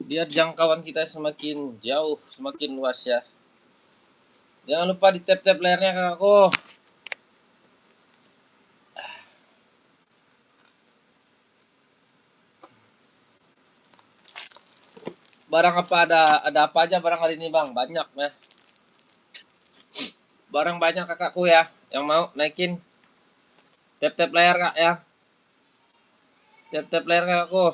biar jangkauan kita semakin jauh, semakin luas ya. Jangan lupa di tap-tap layarnya kakakku. Barang apa ada apa aja barang hari ini bang? Banyak ya. Barang banyak kakakku ya. Yang mau naikin tap-tap layar kak ya. Tap-tap layar kakakku.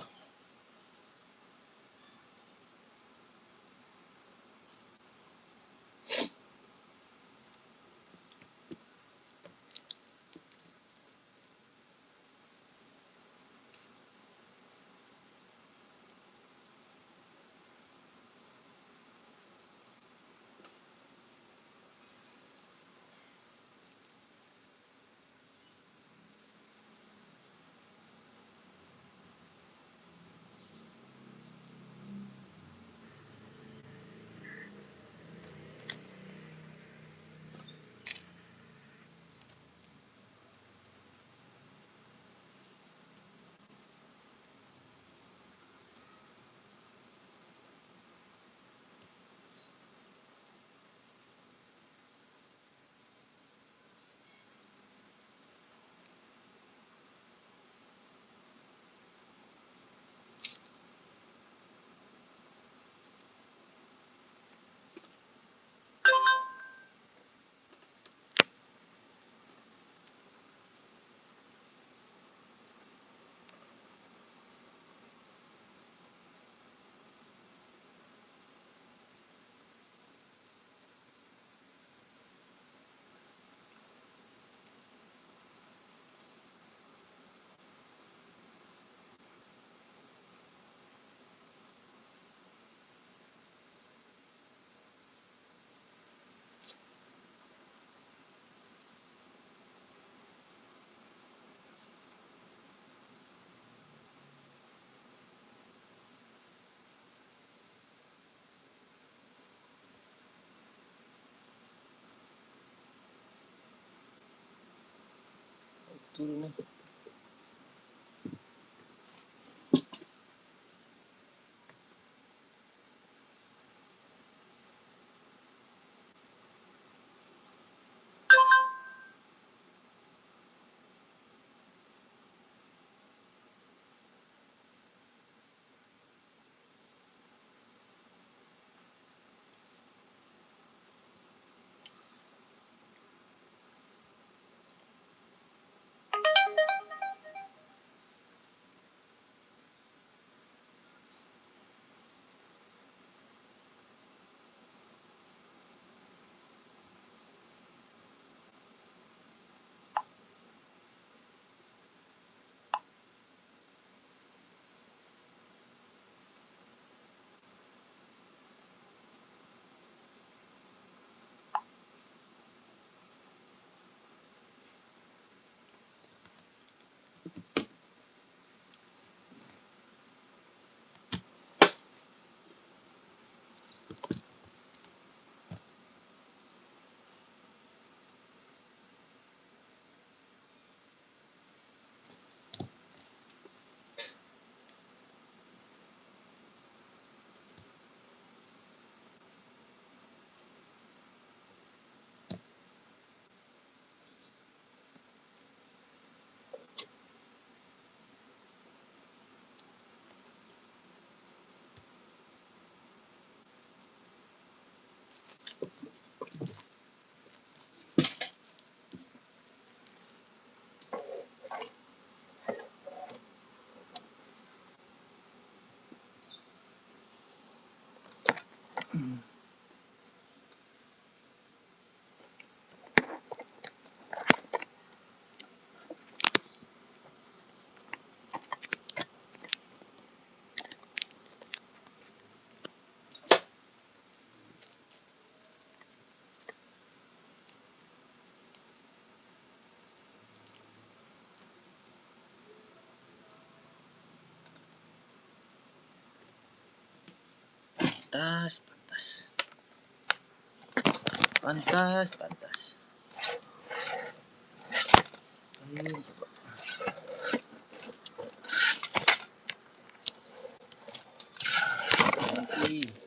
Turun nih. Pantas, pantas. Pantas, pantas. Ayo coba. lagi.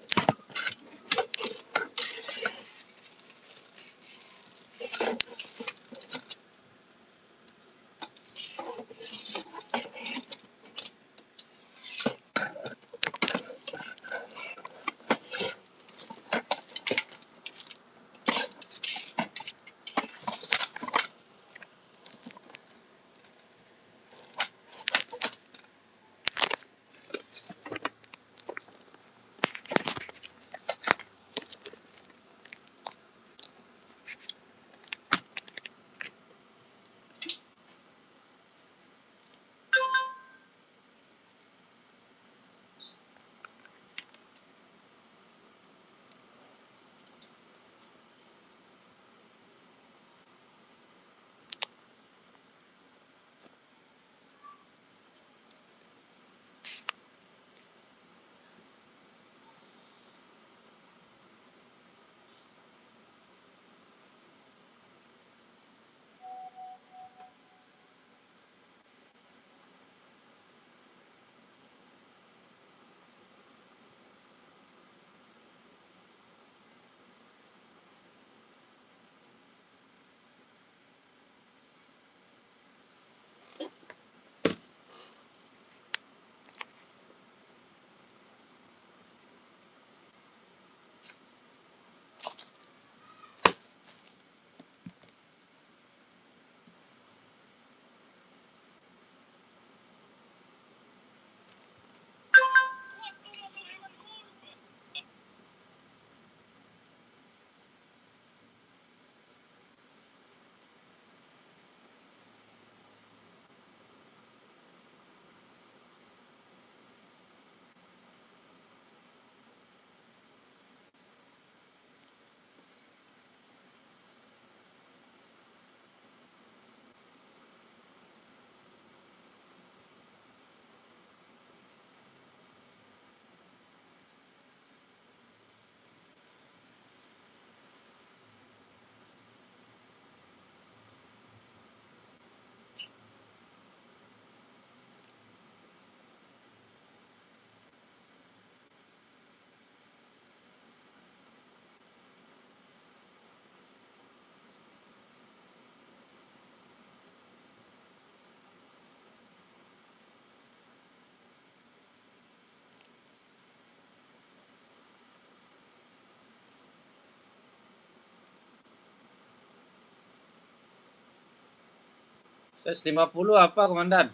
Size 50 apa, Komandan?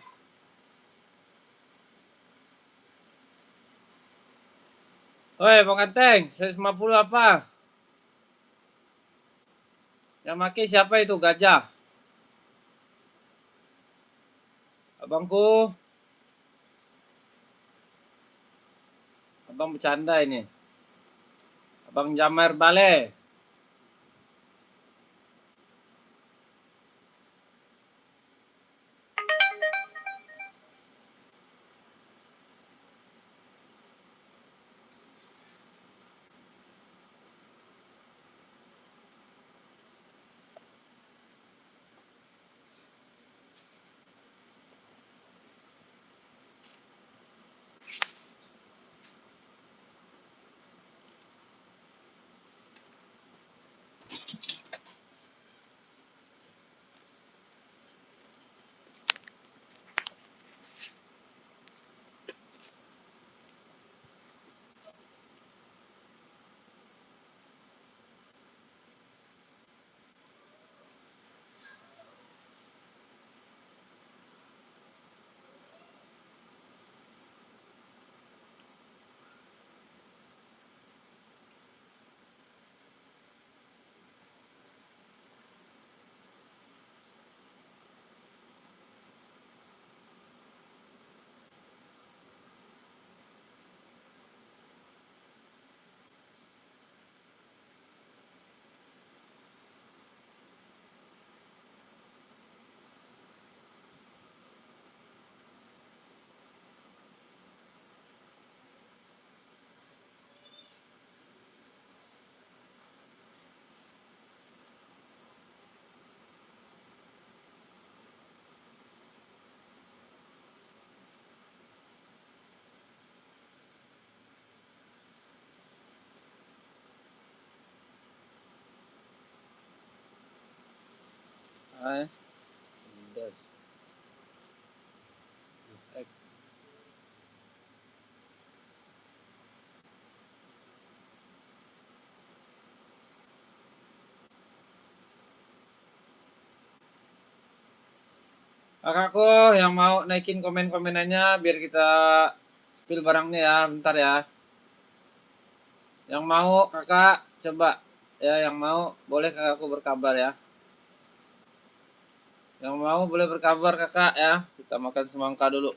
Woi, Bang Anteng, size 50 apa? Yang maki siapa itu, gajah? Abangku, abang bercanda ini. Abang Jamar Bale. Hai. Indes. Kakakku yang mau naikin komen-komenannya biar kita spill barangnya ya, bentar ya. Yang mau kakak coba ya, yang mau boleh kakakku berkabar ya. Yang mau boleh berkabar kakak ya. Kita makan semangka dulu.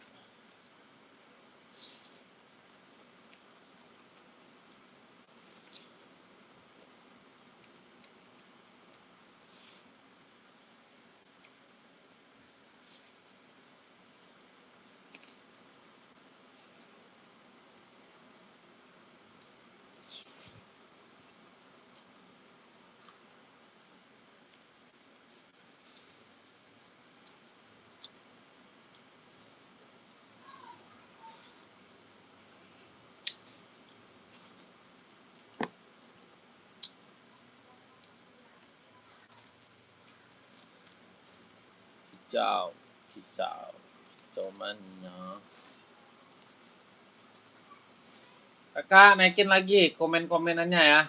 Kicau, kicau, kicau mania. Kakak naikin lagi komen-komenannya ya.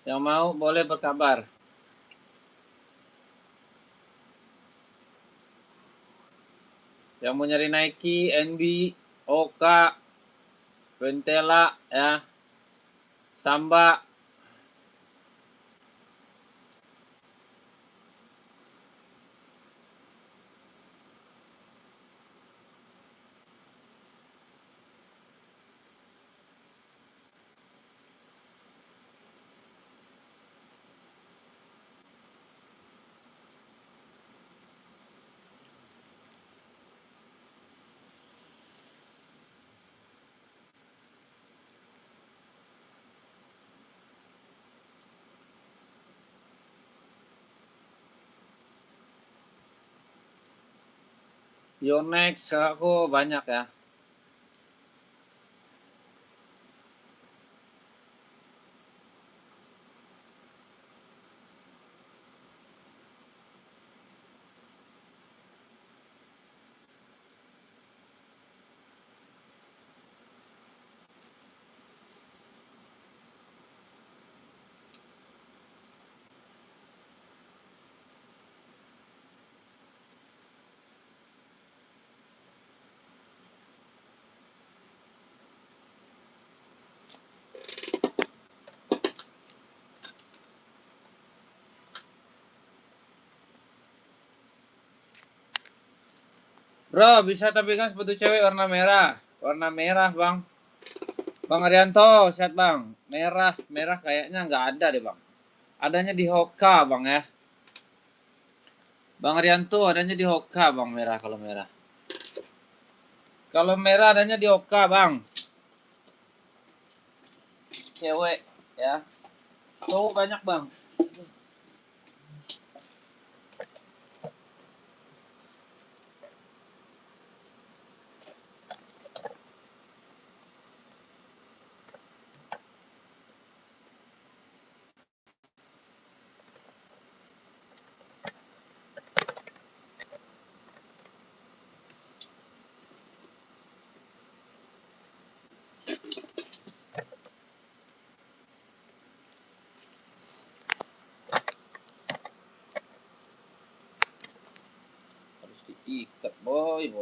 Yang mau boleh berkabar. Yang mau nyari Nike, NB, Oka, Ventela ya, Samba. Yonex aku banyak ya. Bro, bisa tapi kan sepatu cewek warna merah. Warna merah, Bang. Bang Arianto, sehat Bang. Merah, merah kayaknya nggak ada deh Bang. Adanya di Hoka Bang ya. Bang Arianto adanya di Hoka Bang, merah kalau merah. Kalau merah adanya di Hoka Bang. Cewek ya. Cowok banyak Bang. Harus diikat boy.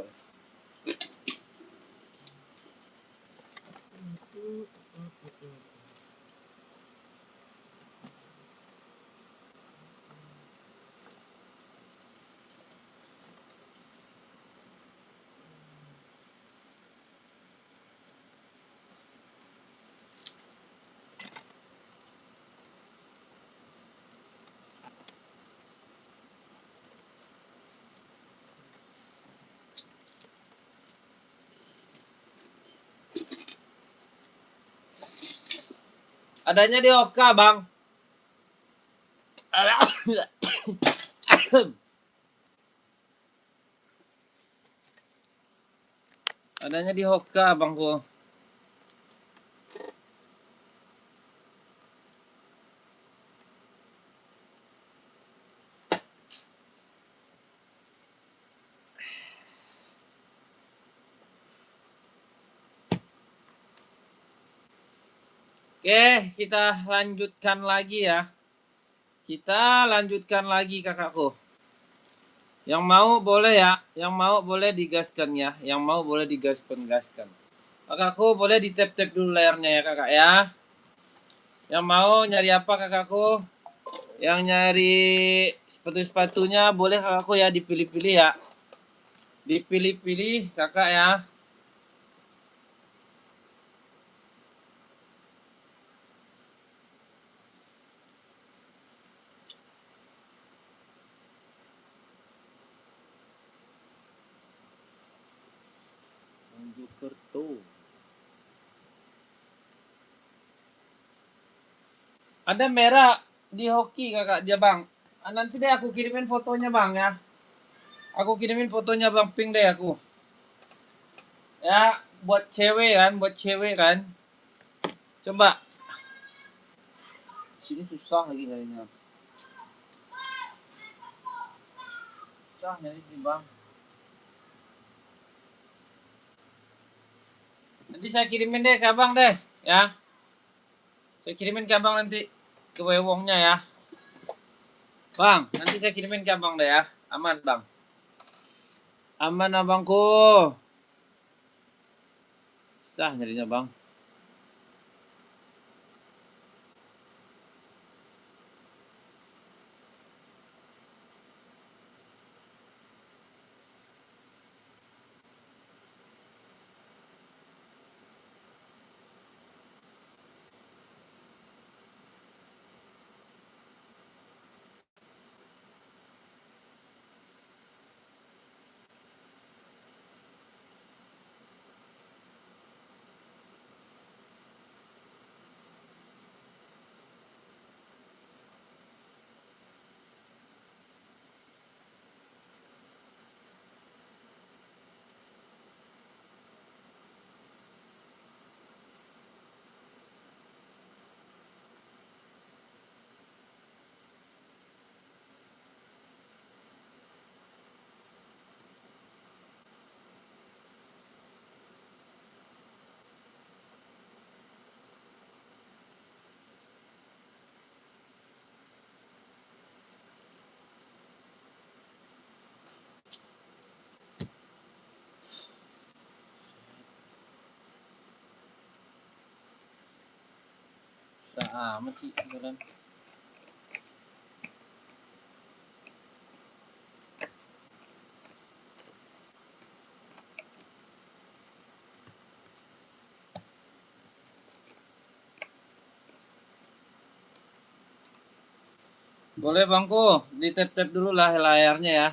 Adanya di Hoka Bang. Adanya di Hoka Bangku. Oke, kita lanjutkan lagi ya. Kita lanjutkan lagi kakakku. Yang mau boleh ya, yang mau boleh digaskan ya, yang mau boleh digaskan-gaskan. Kakakku boleh di tap-tap dulu layarnya ya kakak ya. Yang mau nyari apa kakakku? Yang nyari sepatu-sepatunya boleh kakakku ya dipilih-pilih ya. Dipilih-pilih kakak ya. Mojokerto. Ada merah di hoki kakak dia bang. Nanti deh aku kirimin fotonya bang ya. Aku kirimin fotonya bang ping deh aku. Ya buat cewek kan. Coba. Sini susah lagi nyarinya. Susah nyari sini bang. Nanti saya kirimin deh ke abang deh ya. Saya kirimin ke abang nanti ke wewongnya ya. Bang, nanti saya kirimin ke abang deh ya. Aman bang. Aman abangku. Susah nyarinya bang. Susah amat sih jalan. Boleh bangku, di tap-tap dulu lah layarnya ya.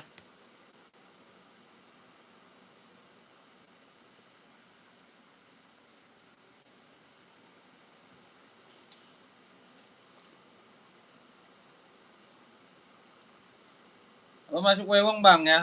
Lo masuk wewong bang ya.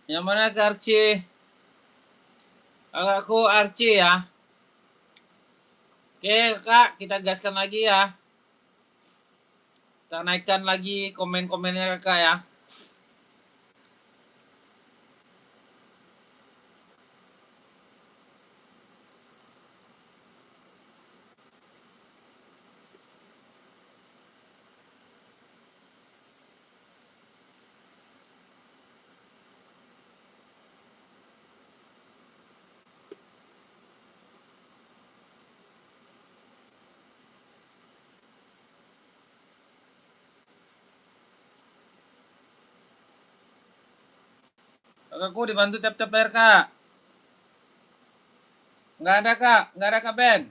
Yang mana ke Archie? Kakakku Archie ya. Oke kak, kita gaskan lagi ya. Kita naikkan lagi komen-komennya kakak ya. Kakakku dibantu tap-tap layar kak. Nggak ada kak, nggak ada kak Ben.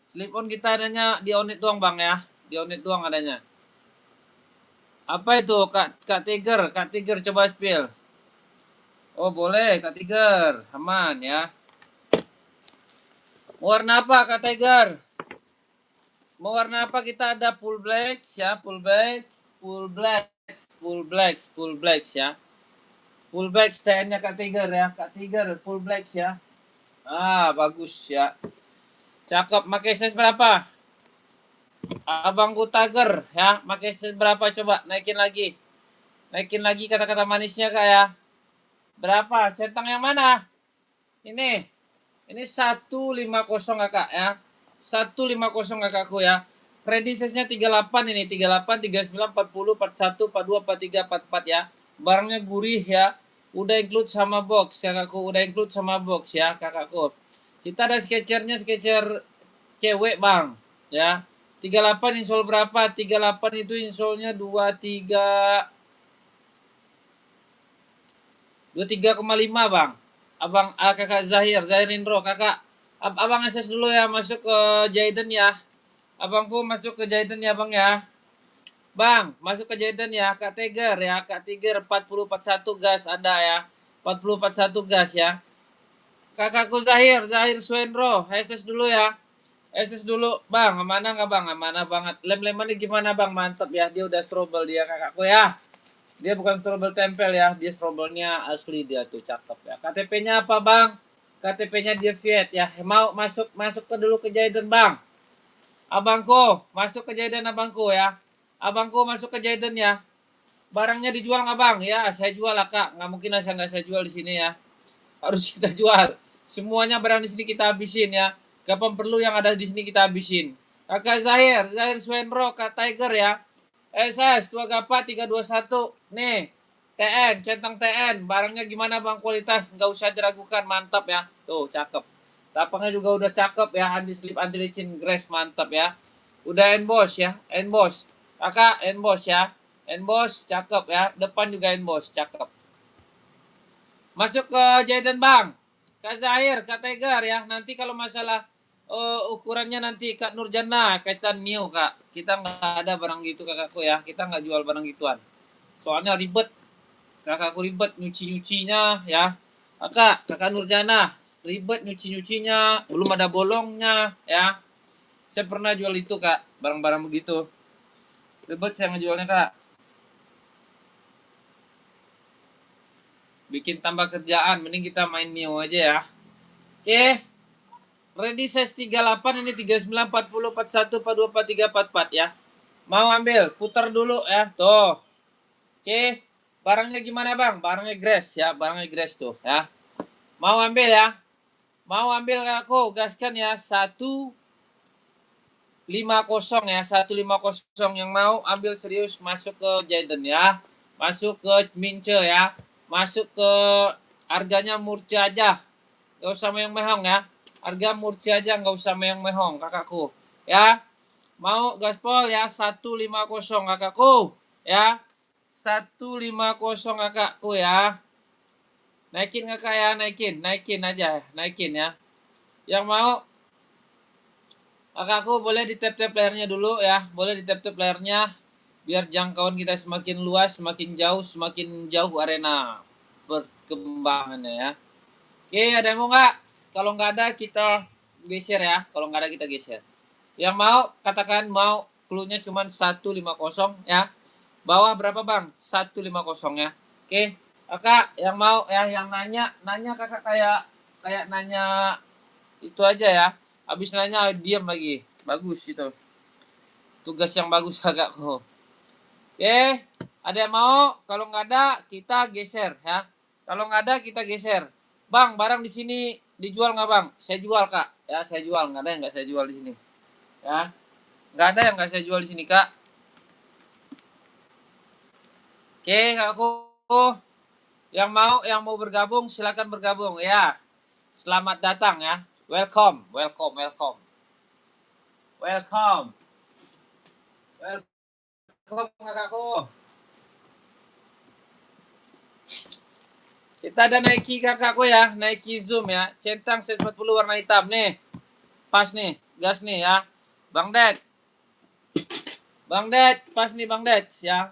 Slip on kita adanya di Onit doang bang ya. Di Onit doang adanya. Apa itu Kak Tiger? Kak Tiger coba spill. Oh boleh Kak Tiger, aman ya. Warna apa Kak Tiger? Mau warna apa? Kita ada full black ya, full black, full black, full black, full black ya. Full black stand-nya Kak Tiger ya. Kak Tiger full black ya. Ah, bagus ya. Cakep. Pakai size berapa? Abangku Tiger ya. Pakai size berapa coba? Naikin lagi. Naikin lagi kata-kata manisnya Kak ya. Berapa? Centang yang mana? Ini. Ini 150 kakak ya. 150 kakakku ya. Ready size-nya 38 ini. 38, 39, 40, 41, 42, 43, 44 ya. Barangnya gurih ya. Udah include sama box kakakku. Udah include sama box ya kakakku. Kita ada sketchernya, sketcher cewek bang. Ya. 38 insole berapa? 38 itu insole-nya 23,5 bang. Abang kakak Zahir Indro kakak. Abang akses dulu ya masuk ke Jaden ya. Abangku masuk ke Jaden ya bang ya. Bang masuk ke Jaden ya. Kak Tiger ya. Kak Tiger 4041 gas ada ya. 4041 gas ya. Kakakku Zahir Swendro. SS dulu ya. SS dulu bang. Amanah nggak bang? Amanah banget. Lem-lemannya gimana bang? Mantep ya. Dia udah strobel dia kakakku ya. Dia bukan strobel tempel ya. Dia strobelnya asli dia tuh cakep ya. KTP-nya apa bang? KTP-nya dia Viet ya. Mau masuk ke dulu ke Jaden bang. Abangku masuk ke Jaden abangku ya. Abangku masuk ke Jaden ya. Barangnya dijual nggak bang? Ya saya jual lah kak. Nggak mungkin lah saya nggak saya jual di sini ya. Harus kita jual. Semuanya barang di sini kita habisin ya. Kapan perlu yang ada di sini kita habisin. Kakak Zahir Swenro, Kak Tiger ya. SS Tua Gapa 321. Nih, TN, centang TN. Barangnya gimana bang kualitas? Nggak usah diragukan, mantap ya. Tuh, cakep. Tapangnya juga udah cakep ya. Anti slip, anti licin, grass, mantap ya. Udah emboss ya, emboss. Kakak, emboss ya. Emboss, cakep ya. Depan juga emboss, cakep. Masuk ke Jaden bang. Kak Zahir, Kak Tegar ya. Nanti kalau masalah ukurannya nanti Kak Nurjana kaitan new kak. Kita nggak ada barang gitu kakakku ya. Kita nggak jual barang gituan. Soalnya ribet. Kakakku ribet nyuci-nyucinya ya. Kakak Nurjana ribet nyuci-nyucinya. Belum ada bolongnya ya. Saya pernah jual itu kak. Barang-barang begitu. Ribet saya ngejualnya kak. Bikin tambah kerjaan. Mending kita main new aja ya. Oke. Ready size 38 ini 39, 40, 41, 42, 43, 44 ya. Mau ambil, putar dulu ya. Tuh. Oke. Barangnya gimana bang? Barangnya grass ya. Barangnya grass tuh ya. Mau ambil ya. Mau ambil aku. Gaskan ya. 150 ya. 150 yang mau ambil serius masuk ke Jaden ya. Masuk ke Mince ya. Masuk ke harganya murca aja. Gak usah mehong-mehong ya. Harga murci aja nggak usah mehong-mehong kakakku ya. Mau gaspol ya 150 kakakku ya. 150 kakakku ya. Naikin kakak ya, naikin aja, naikin ya. Yang mau kakakku boleh di tap-tap layarnya dulu ya. Boleh di tap-tap layarnya biar jangkauan kita semakin luas, semakin jauh arena perkembangannya ya. Oke, ada yang mau nggak? Kalau nggak ada kita geser ya. Kalau nggak ada kita geser. Yang mau katakan mau clue-nya cuma 150 ya. Bawah berapa bang? 150 ya. Oke. Kakak yang mau ya, yang nanya kakak kayak nanya itu aja ya. Habis nanya diam lagi. Bagus itu. Tugas yang bagus kakakku. Oke, ada yang mau? Kalau nggak ada, kita geser ya. Kalau nggak ada, kita geser. Bang, barang di sini dijual nggak bang? Saya jual kak. Ya, saya jual. Nggak ada yang nggak saya jual di sini. Ya, nggak ada yang nggak saya jual di sini kak. Oke, kakakku. Yang mau bergabung, silakan bergabung ya. Selamat datang ya. Welcome, welcome, welcome. Welcome. Welcome kakakku. Kita ada Nike kakakku ya, Nike Zoom ya. Centang 140 warna hitam nih. Pas nih, gas nih ya. Bang Ded. Bang Ded, pas nih Bang Ded ya.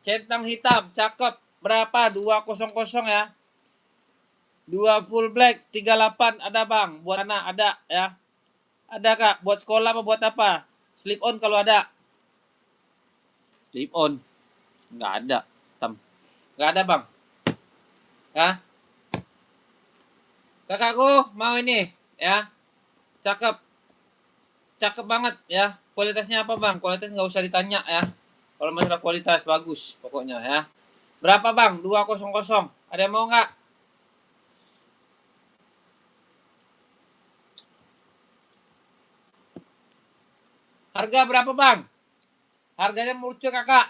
Centang hitam, cakep. Berapa? 200 ya. 2 full black, 38 ada Bang. Buat anak ada ya. Ada Kak, buat sekolah apa buat apa? Slip on kalau ada. Slip on. Nggak ada. Hitam. Nggak ada Bang. Ya. Kakakku mau ini ya. Cakep. Cakep banget ya. Kualitasnya apa Bang? Kualitas nggak usah ditanya ya. Kalau masalah kualitas bagus pokoknya ya. Berapa Bang? 200. Ada yang mau nggak? Harga berapa Bang? Harganya muncul kakak.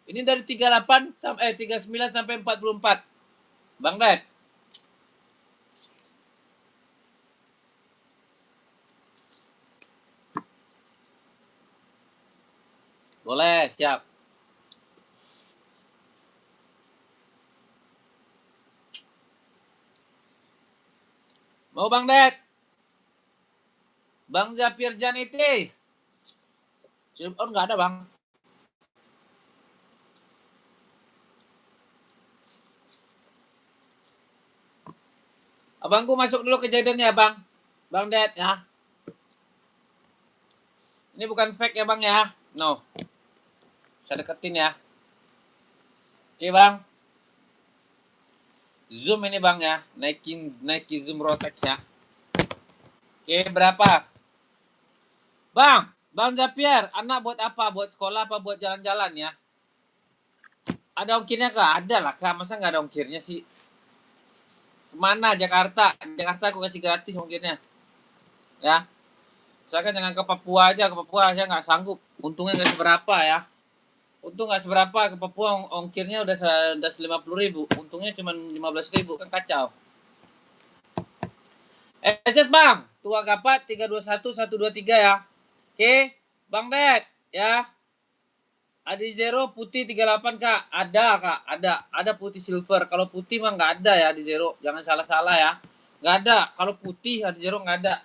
Ini dari 38 sampai 39 sampai 44. Bang Ded. Boleh, siap. Mau Bang Ded? Bang Zafir Janiti. Oh, nggak ada Bang. Abangku masuk dulu kejadian ya Bang. Bang Ded ya. Ini bukan fake ya Bang ya. No. Saya deketin ya. Oke Bang. Zoom ini Bang ya. Naikin zoom Rotex ya. Oke, berapa? Bang Zapier, anak buat apa? Buat sekolah apa buat jalan-jalan ya? Ada ongkirnya kak? Ada lah kak, masa nggak ada ongkirnya sih? Kemana? Jakarta. Jakarta aku kasih gratis ongkirnya. Ya, misalkan jangan ke Papua aja, ke Papua saya nggak sanggup. Untungnya nggak seberapa ya. Untung nggak seberapa ke Papua ongkirnya udah 50.000. Untungnya cuma 15.000 kan kacau. SS Bang, Tua Gapat 321 123 ya. Oke, Bang Ded ya. Adi Zero putih 38 kak. Ada kak, ada putih silver. Kalau putih mah nggak ada ya di Zero. Jangan salah-salah ya. Nggak ada. Kalau putih Adi Zero nggak ada.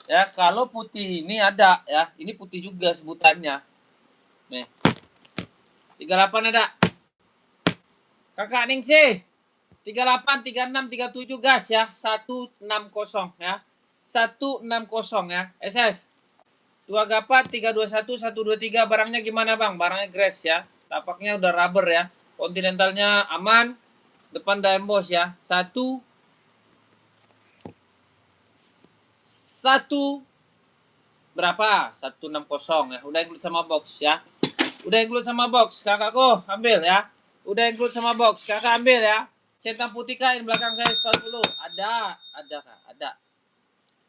Ya kalau putih ini ada ya. Ini putih juga sebutannya. Nih. 38 ada. Kakak Ningsih. 38, 36, 37 gas ya. 160 ya. 160 ya. SS. Tua Gapat 321 123 barangnya gimana Bang? Barangnya grass ya. Tapaknya udah rubber ya. Kontinentalnya aman. Depan Daimbos ya. Satu berapa? 160 ya. Udah include sama box ya. Udah include sama box. Kakakku ambil ya. Udah include sama box. Kakak ambil ya. Centang putih kak di belakang saya 40. Ada kak.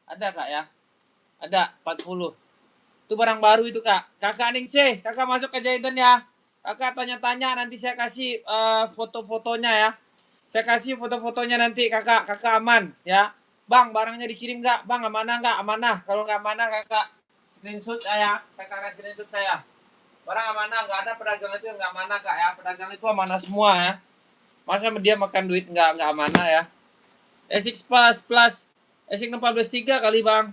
Ada kak ya. Ada 40. Itu barang baru itu kak. Kakak Ningsih, kakak masuk ke jahitan ya. Kakak tanya-tanya nanti saya kasih foto-fotonya ya. Saya kasih foto-fotonya nanti kakak. Kakak aman ya. Bang, barangnya dikirim nggak? Bang, amanah nggak? Amanah. Kalau nggak amanah kakak screenshot saya. Saya kakak screenshot saya. Barang amanah, nggak ada pedagang itu yang nggak amanah kak ya. Pedagang itu amanah semua ya. Masa dia makan duit nggak amanah ya. SX Plus SX 143 kali bang.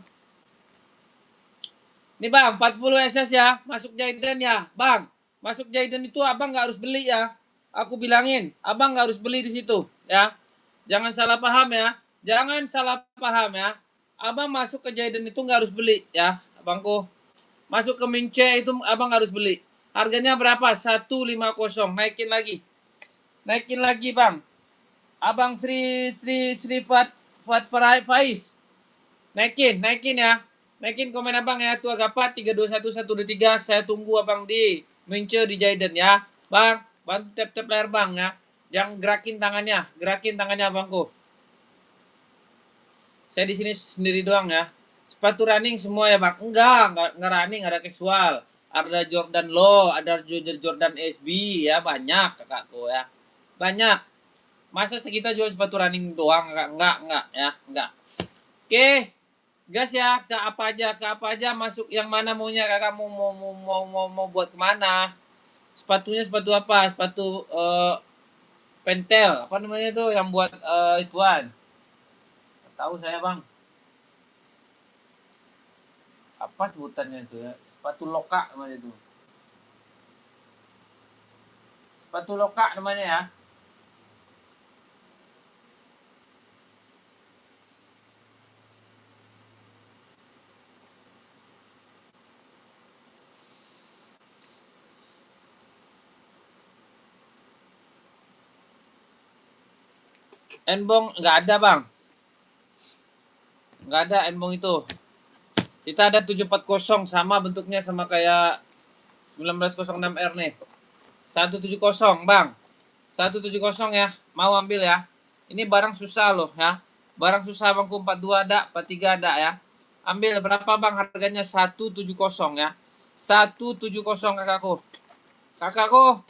Nih bang, 40 SS ya, masuk Jaiden ya. Bang, masuk Jaiden itu abang nggak harus beli ya. Aku bilangin, abang nggak harus beli di situ ya. Jangan salah paham ya. Jangan salah paham ya. Abang masuk ke Jaiden itu nggak harus beli ya, abangku. Masuk ke Mince itu abang harus beli. Harganya berapa? 150. Naikin lagi, Bang. Abang Fat Faiz. Naikin ya. Naikin komen abang ya. Tua Gapat 321123. Saya tunggu abang di Mince di Jaiden ya. Bang, bantu tap-tap layar bang ya. Jangan gerakin tangannya abangku. Saya di sini sendiri doang ya. Sepatu running semua ya bang? Enggak running, ada casual. Ada Jordan Low, ada Jordan SB ya, banyak kakakku ya. Banyak. Masa kita jual sepatu running doang? Enggak ya, enggak. Oke, gas ya, ke apa aja masuk yang mana maunya kakak mau buat kemana? Sepatunya sepatu apa? Sepatu pentel, apa namanya tuh yang buat ituan? Tahu saya bang. Apa sebutannya itu ya? Sepatu loka namanya itu. Sepatu loka namanya ya. Enbong nggak ada bang. Nggak ada enbong itu. Kita ada 740 sama bentuknya sama kayak 1906R nih. 170 bang. 170 ya. Mau ambil ya. Ini barang susah loh ya. Barang susah bangku 42 ada, 43 ada ya. Ambil berapa bang harganya? 170 ya. 170 kakakku. Kakakku,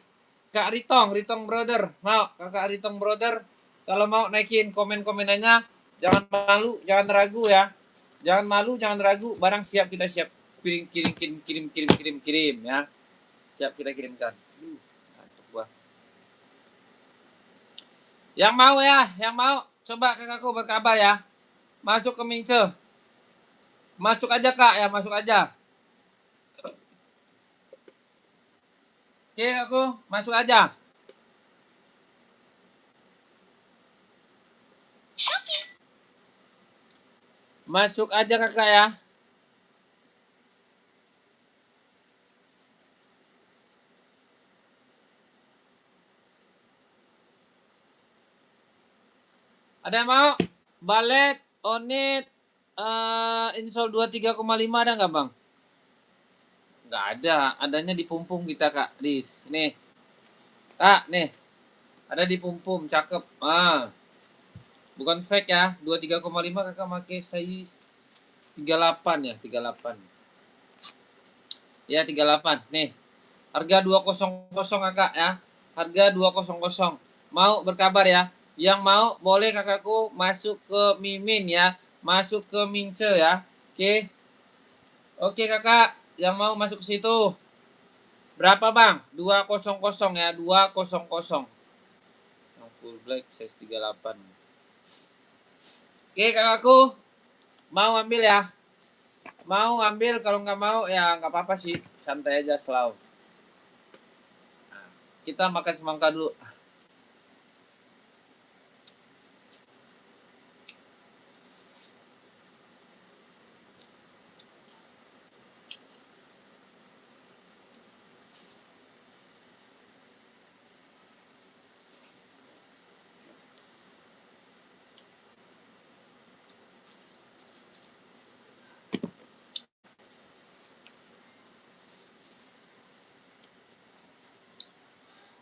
Kak Ritong brother. Mau kakak Ritong brother. Kalau mau naikin komen-komenannya, jangan malu, jangan ragu ya. Jangan malu, jangan ragu. Barang siap kita siap kirim ya. Siap kita kirimkan. Yang mau ya, yang mau coba kakakku berkabar ya. Masuk ke Mince. Masuk aja kak ya, masuk aja. Oke aku, masuk aja. Masuk aja kakak ya. Ada yang mau? Balet, Onit, Insol 23,5 ada nggak bang? Nggak ada, adanya di pumpung kita kak. Dis, nih. Kak, nih. Ada di pumpung, cakep. Bukan fake ya. 23,5 kakak pakai size 38 ya, 38. Ya, 38. Nih. Harga 200 kakak ya. Harga 200. Mau berkabar ya. Yang mau boleh kakakku masuk ke Mimin ya. Masuk ke Mince ya. Oke. Oke kakak. Yang mau masuk ke situ. Berapa bang? 200 ya. 200. Yang full black size 38. Oke kakakku. Mau ambil ya. Mau ambil, kalau nggak mau ya nggak apa-apa sih. Santai aja selalu. Kita makan semangka dulu.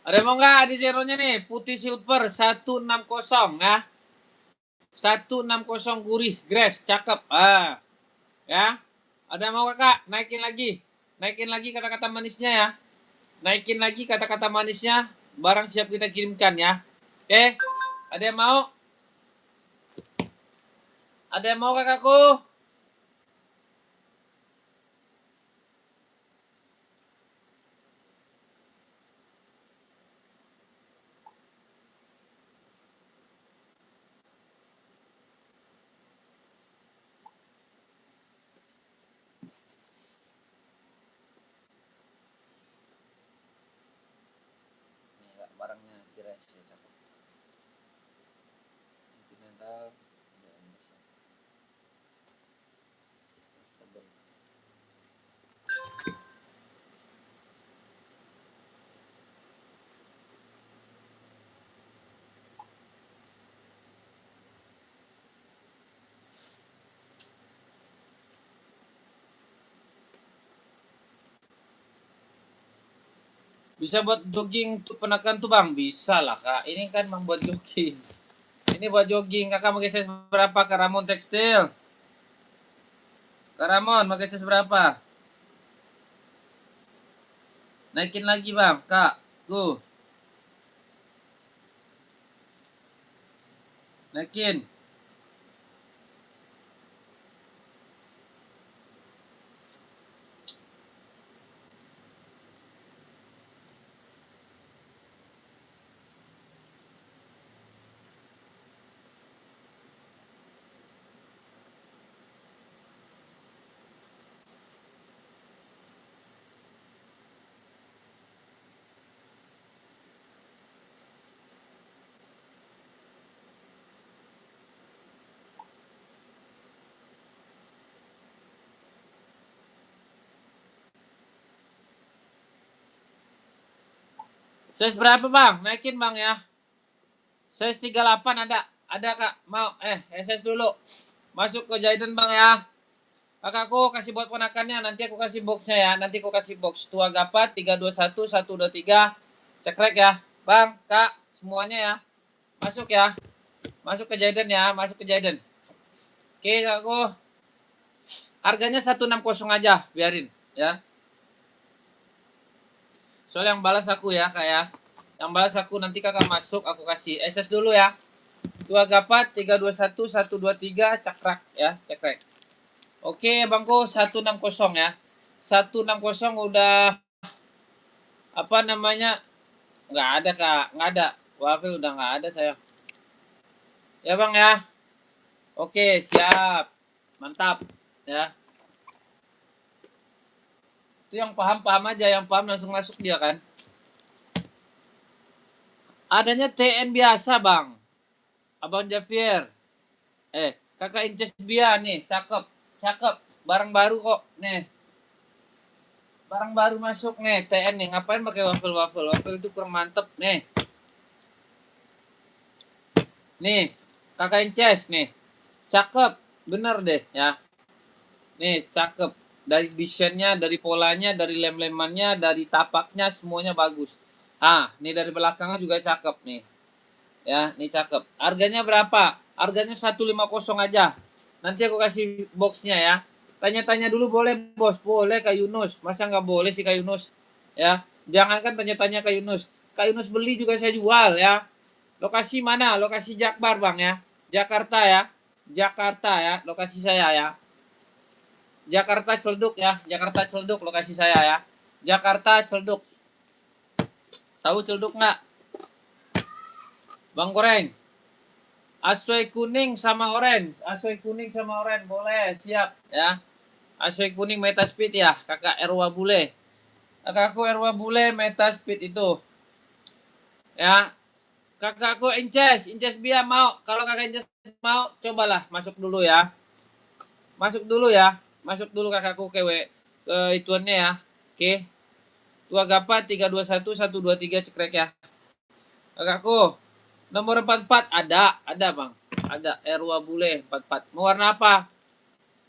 Ada mau nggak di zeronya nih? Putih silver 160 ya. 160 gurih grass, cakep. Ya. Ada mau kakak? Naikin lagi. Naikin lagi kata-kata manisnya ya. Naikin lagi kata-kata manisnya. Barang siap kita kirimkan ya. Oke. Ada yang mau? Ada yang mau kakakku? Barangnya grass ya, cakep. Continental. Bisa buat jogging tuh penekan tuh bang, bisa lah kak. Ini kan bang buat jogging. Ini buat jogging. Kakak mau size berapa Kak Ramon Tekstil? Kak Ramon mau size berapa? Naikin lagi bang, kak. Tuh, naikin. Size berapa bang? Naikin bang ya. Size 38 ada. Ada kak. Mau? SS dulu. Masuk ke Jaiden bang ya. Kakakku kasih buat ponakannya. Nanti aku kasih boxnya ya. Nanti aku kasih box. Tua gapat 321 123. Cekrek ya. Bang, kak. Semuanya ya. Masuk ya. Masuk ke Jaiden ya. Masuk ke Jaiden. Oke kakakku. Harganya 160 aja. Biarin ya. Soalnya yang balas aku ya kak ya. Yang balas aku nanti kakak masuk. Aku kasih SS dulu ya. Tua gapat 321 123 cakrak ya. Cekrek. Oke bangku 160 ya. 160 udah apa namanya? Nggak ada kak, nggak ada. Wafel udah nggak ada saya. Ya bang ya. Oke siap, mantap ya. Itu yang paham aja, yang paham langsung masuk dia kan. Adanya TN biasa bang, abang Javier. Kakak Inces Bia nih, cakep, cakep. Barang baru kok, nih. Barang baru masuk nih, TN nih. Ngapain pakai wafel? Wafel itu kurang mantep nih. Nih, kakak Inces nih. Cakep, bener deh ya. Nih, cakep. Dari desainnya, dari polanya, dari lem-lemannya, dari tapaknya semuanya bagus. Nih dari belakangnya juga cakep nih. Ya, nih cakep. Harganya berapa? Harganya 150 aja. Nanti aku kasih boxnya ya. Tanya-tanya dulu boleh, Bos. Boleh Kak Yunus. Masa nggak boleh sih Kak Yunus? Ya, jangankan tanya-tanya Kak Yunus. Kak Yunus beli juga saya jual ya. Lokasi mana? Lokasi Jakbar, Bang ya. Jakarta ya. Jakarta ya, lokasi saya ya. Jakarta Celduk ya. Jakarta Celduk lokasi saya ya. Jakarta Celduk. Tahu Celduk nggak? Bang Goreng. Asoy kuning sama orange. Asoy kuning sama orange. Boleh, siap ya. Asoy kuning Metaspeed ya. Kakak Erwa Bule. Kakakku Erwa Bule Metaspeed itu. Ya. Kakakku Inces. Inces Bia mau. Kalau kakak Inces mau, cobalah masuk dulu ya. Masuk dulu ya. Masuk dulu kakakku ke ituannya ya. Oke. Tua Gapa 321 123 cekrek ya. Kakakku, nomor 44 ada Bang. Ada Erwa Bule 44. Mau warna apa?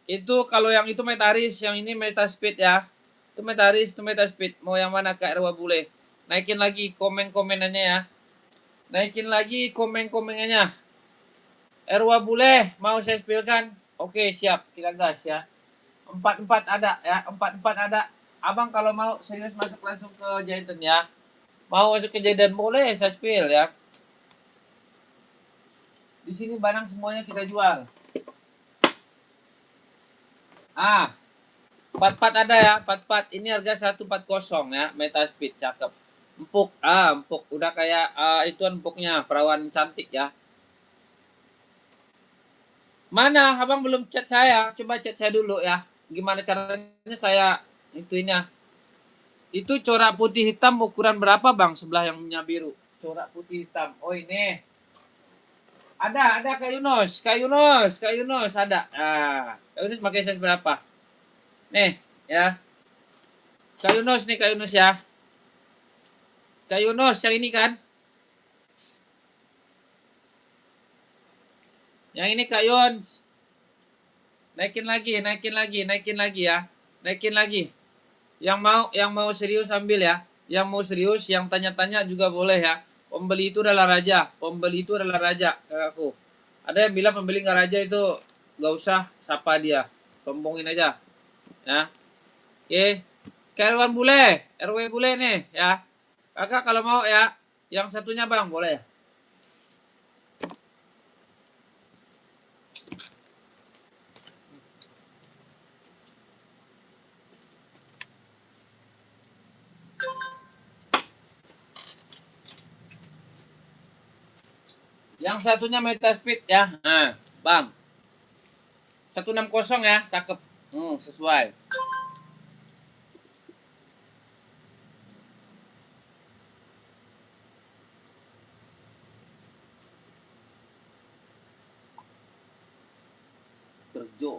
Itu kalau yang itu Metaris, yang ini Metaspeed ya. Itu Metaris, itu Metaspeed. Mau yang mana Kak Erwa Bule? Naikin lagi komen-komenannya ya. Naikin lagi komen-komenannya. Erwa Bule, mau saya spillkan? Oke, siap. Kita gas ya. 44 ada ya. 44 ada. Abang kalau mau serius masuk langsung ke Jaiden ya. Mau masuk ke Jaiden boleh saya spill ya. Di sini barang semuanya kita jual. 44 ada ya, 44. Ini harga 140 ya, Metaspeed cakep. Empuk, empuk. Udah kayak ituan empuknya, perawan cantik ya. Mana? Abang belum chat saya. Coba chat saya dulu ya. Gimana caranya saya itunya? Itu corak putih hitam ukuran berapa, Bang? Sebelah yang punya biru. Corak putih hitam. Oh, ini. Ada Kak Yunus. Kak Yunus ada. Kak Yunus pakai size berapa? Nih, ya. Kak Yunus nih, Kak Yunus ya. Kak Yunus yang ini kan? Yang ini Kak Yunus. Naikin lagi ya. Naikin lagi. Yang mau serius ambil ya. Yang mau serius, yang tanya-tanya juga boleh ya. Pembeli itu adalah raja. Pembeli itu adalah raja, kakakku. Ada yang bilang pembeli nggak raja itu nggak usah sapa dia. Sombongin aja. Ya. Oke. Karyawan bule. RW bule nih ya. Kakak kalau mau ya. Yang satunya bang, boleh. Yang satunya Metaspeed ya. Nah, bang. 160 ya, cakep. Sesuai. Kerja.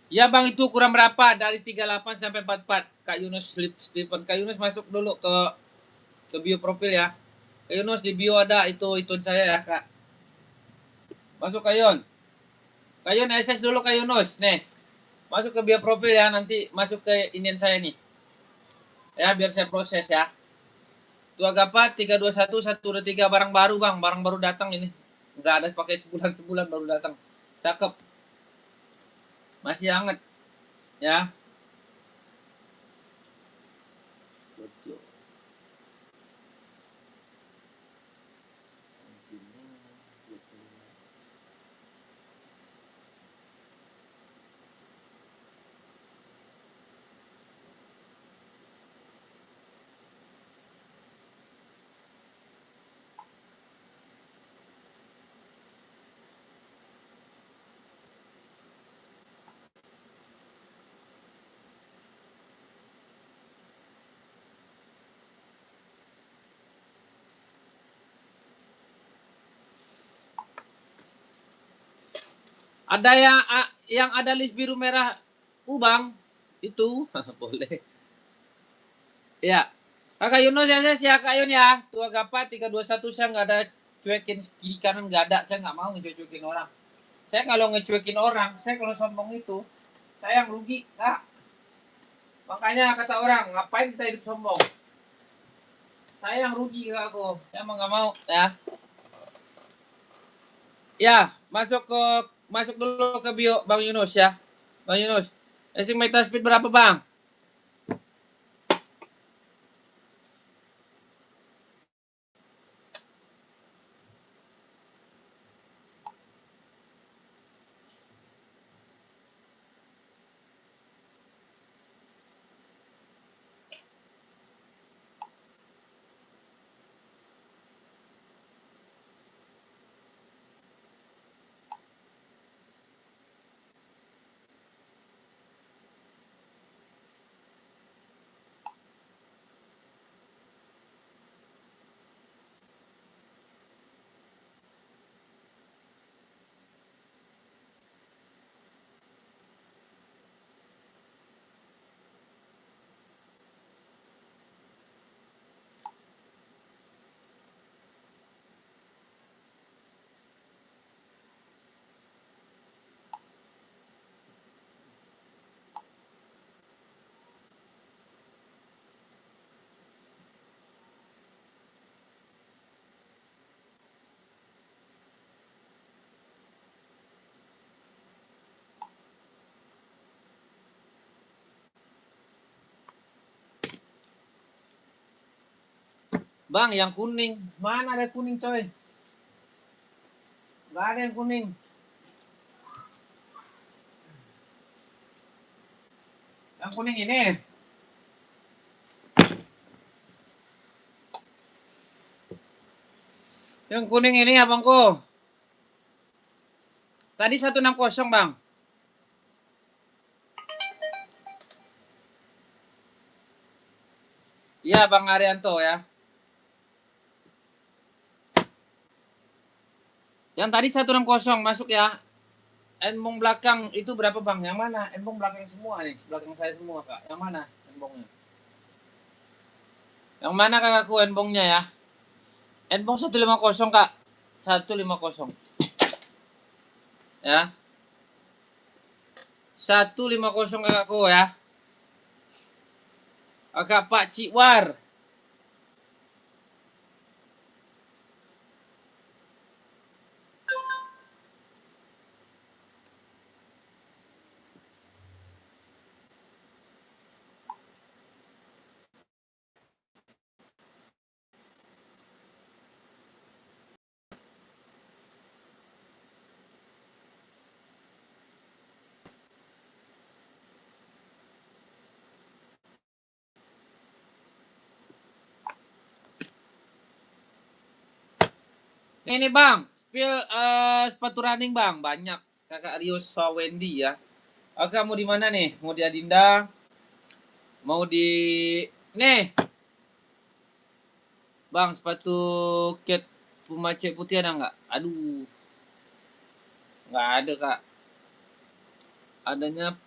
Ya bang, itu kurang berapa? Dari 38 sampai 44. Kak Yunus Stephen. Kak Yunus masuk dulu ke bio profil ya. Kak Yunus di bio ada itu saya ya kak. Masuk Kak Yun. Kak Yun SS dulu Kak Yunus. Nih. Masuk ke bio profil ya. Nanti masuk ke inian saya nih. Ya biar saya proses ya. Tua Gapa 321 123 barang baru bang. Barang baru datang ini. Nggak ada pakai sebulan baru datang. Cakep. Masih hangat. Ya. Ada yang ada list biru merah Bang. Itu boleh. Ya. Kakak Yunus ya, saya Kak Yun ya. Tua Gapa 321 saya nggak ada cuekin kiri kanan nggak ada. Saya nggak mau ngecuekin orang. Saya kalau ngecuekin orang, saya kalau sombong itu, saya yang rugi, Kak. Makanya kata orang, ngapain kita hidup sombong? Saya yang rugi Kak aku. Saya mau nggak mau ya. Ya, masuk dulu ke bio Bang Yunus ya. Bang Yunus. Racing Metaspeed berapa, Bang? Bang, yang kuning. Mana ada kuning, coy? Gak ada yang kuning. Yang kuning ini. Yang kuning ini abangku. Tadi 160, Bang. Iya, Bang Arianto ya. Yang tadi 160 masuk ya. Embong belakang itu berapa, Bang? Yang mana? Embong belakang semua nih. Belakang saya semua, Kak. Yang mana embongnya? Yang mana kakakku embongnya ya? Embong 150, Kak. 150. Ya. 150 kakakku ya. Kakak Pak Cikwar. Ini bang, spill sepatu running bang, banyak. Kakak Rio Sawendi ya. Kakak mau di mana nih? Mau di Adinda? Mau di... Nih, bang sepatu cat Puma C putih ada nggak? Aduh, nggak ada kak. Adanya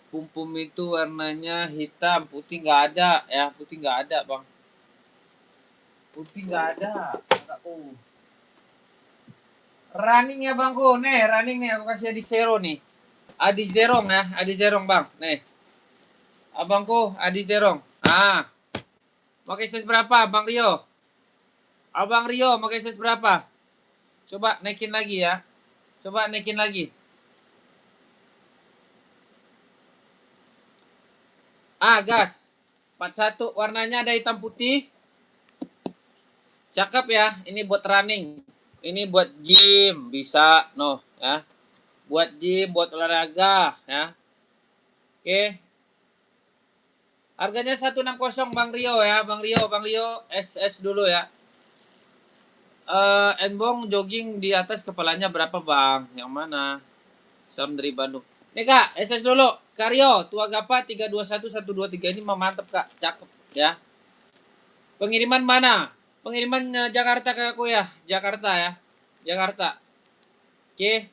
pum-pum itu warnanya hitam, putih nggak ada ya. Putih nggak ada bang. Putih nggak ada, kakakku. Running ya bangku, nih running nih aku kasih di zero nih. Adi Zerong ya, Adi Zerong bang. Nih, abangku Adi Zerong. Ah, pakai size berapa Bang Rio? Abang Rio pakai size berapa? Coba naikin lagi ya. Coba naikin lagi. Ah, gas. 41 warnanya ada hitam putih. Cakep ya. Ini buat running. Ini buat gym bisa, no ya. Buat gym, buat olahraga ya. Oke. Harganya 160 Bang Rio ya, Bang Rio, Bang Rio SS dulu ya. Enbong jogging di atas kepalanya berapa bang? Yang mana? Salam dari Bandung. Nih kak, SS dulu. Karyo, Tua Gapa 321123 ini mantep kak, cakep ya. Pengiriman mana? Pengiriman Jakarta ke aku ya, Jakarta ya, Jakarta. Oke,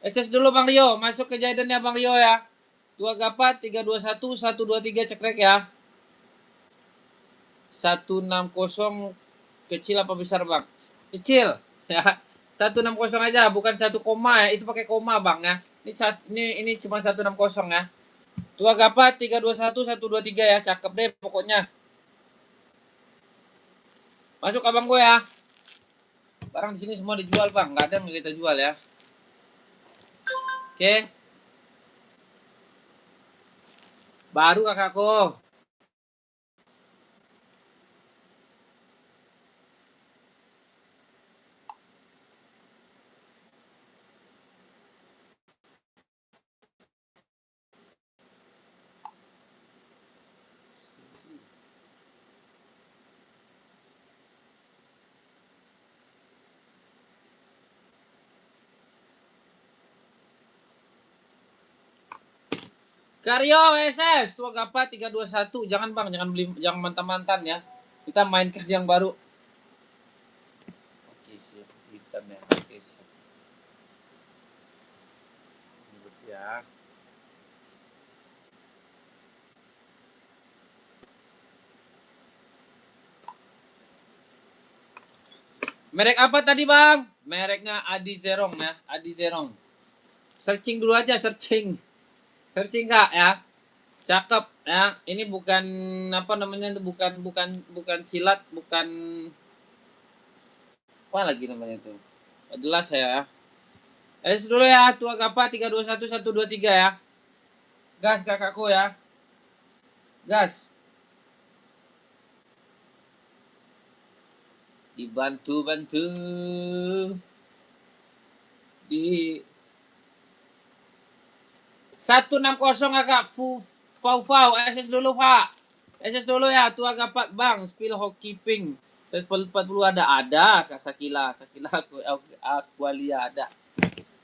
SS dulu Bang Rio, masuk ke Jaidan ya Bang Rio ya. Tua Gapa 321123 cekrek ya. 160 kecil apa besar bang? Kecil ya. 160 aja, bukan 1 koma ya. Itu pakai koma bang ya. Ini cuma 160 ya. Tua Gapa 321123 ya. Cakep deh pokoknya. Masuk abang gue ya. Barang di sini semua dijual bang. Nggak ada yang kita jual ya. Oke. Baru kakakku. Karyo SS Tua Gapa 321. Jangan bang, jangan beli, jangan mantan-mantan ya. Kita main kerja yang baru. Oke, siap hitam ya. Oke, siap. Ya. Merek apa tadi bang? Mereknya Adi Zerong ya, Adi Zerong. Searching dulu aja, searching. Searching kak ya. Cakep ya. Ini bukan apa namanya, bukan bukan bukan silat, bukan apa lagi namanya itu. Jelas ya. Dulu ya, Tua Gapa 321123 ya. Gas kakakku ya. Gas. Dibantu-bantu. Di 160 kakak. Fau SS dulu pak. SS dulu ya. Tua Gapat bang. Spill hoki pink. 140 ada Kak Sakila. Sakila Aqualia ada.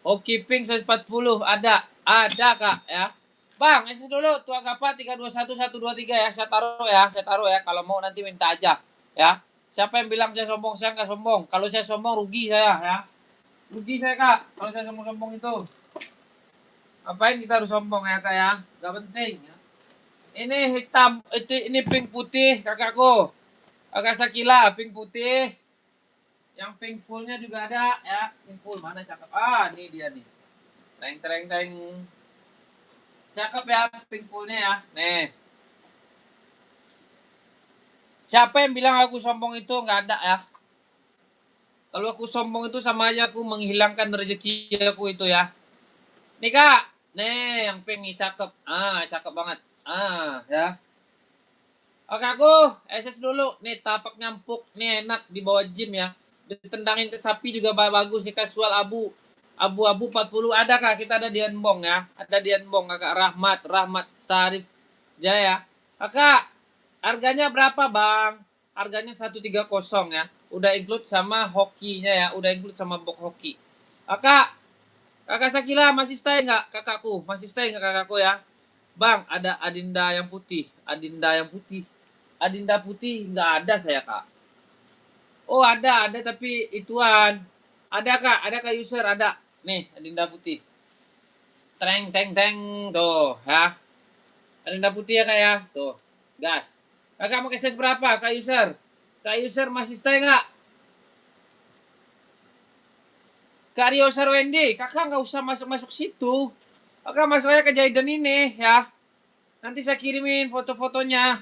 Hoki pink 140 ada. Ada kak ya. Bang, SS dulu. Tua Gapat 321123 ya. Saya taruh ya. Saya taruh ya. Kalau mau nanti minta aja ya. Siapa yang bilang saya sombong? Saya nggak sombong. Kalau saya sombong rugi saya ya. Rugi saya kak. Kalau saya sombong-sombong itu. Ngapain kita harus sombong ya kak ya? Gak penting ya. Ini hitam, ini pink putih kakakku. Kakak Sakila, pink putih. Yang pink fullnya juga ada ya. Pink full mana cakep? Ah, ini dia nih. Teng teng teng. Cakep ya pink fullnya ya. Nih. Siapa yang bilang aku sombong itu? Nggak ada ya. Kalau aku sombong itu sama aja aku menghilangkan rezeki aku itu ya. Nih kak, nih yang pink nih cakep. Cakep banget. Ya. Oke aku SS dulu. Nih tapak nyampuk. Nih enak di bawah gym ya. Ditendangin ke sapi juga bagus nih kasual abu. Abu-abu 40 ada kak. Kita ada Dian Bong ya. Ada Dian Bong kakak Rahmat Sarif Jaya. Kakak, harganya berapa bang? Harganya 130 ya. Udah include sama hokinya ya. Udah include sama box hoki. Kakak Sakila masih stay nggak kakakku? Masih stay nggak kakakku ya? Bang, ada Adinda yang putih. Adinda yang putih. Adinda putih nggak ada saya kak. Oh ada tapi ituan. Ada kak, user ada. Nih Adinda putih. Teng teng teng tuh ya. Adinda putih ya kak ya. Tuh gas. Kakak mau size berapa kak user? Kak user masih stay nggak? Kak Rio Sarwendi, kakak nggak usah masuk situ. Kakak masuk aja ke Jayden ini ya. Nanti saya kirimin foto-fotonya.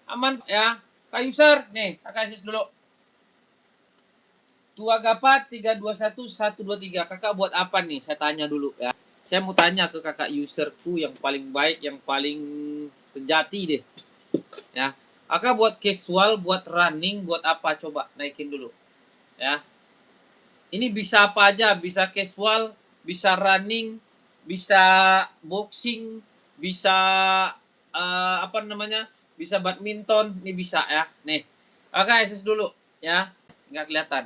Aman ya. Kak user, nih kakak sis dulu. Tua Gapat 321 123. Kakak buat apa nih? Saya tanya dulu ya. Saya mau tanya ke kakak userku yang paling baik, yang paling sejati deh. Ya. Kakak buat casual, buat running, buat apa? Coba naikin dulu. Ya. Ini bisa apa aja, bisa casual, bisa running, bisa boxing, bisa apa namanya? Bisa badminton, ini bisa ya. Nih. Kakak SS dulu ya. Nggak kelihatan.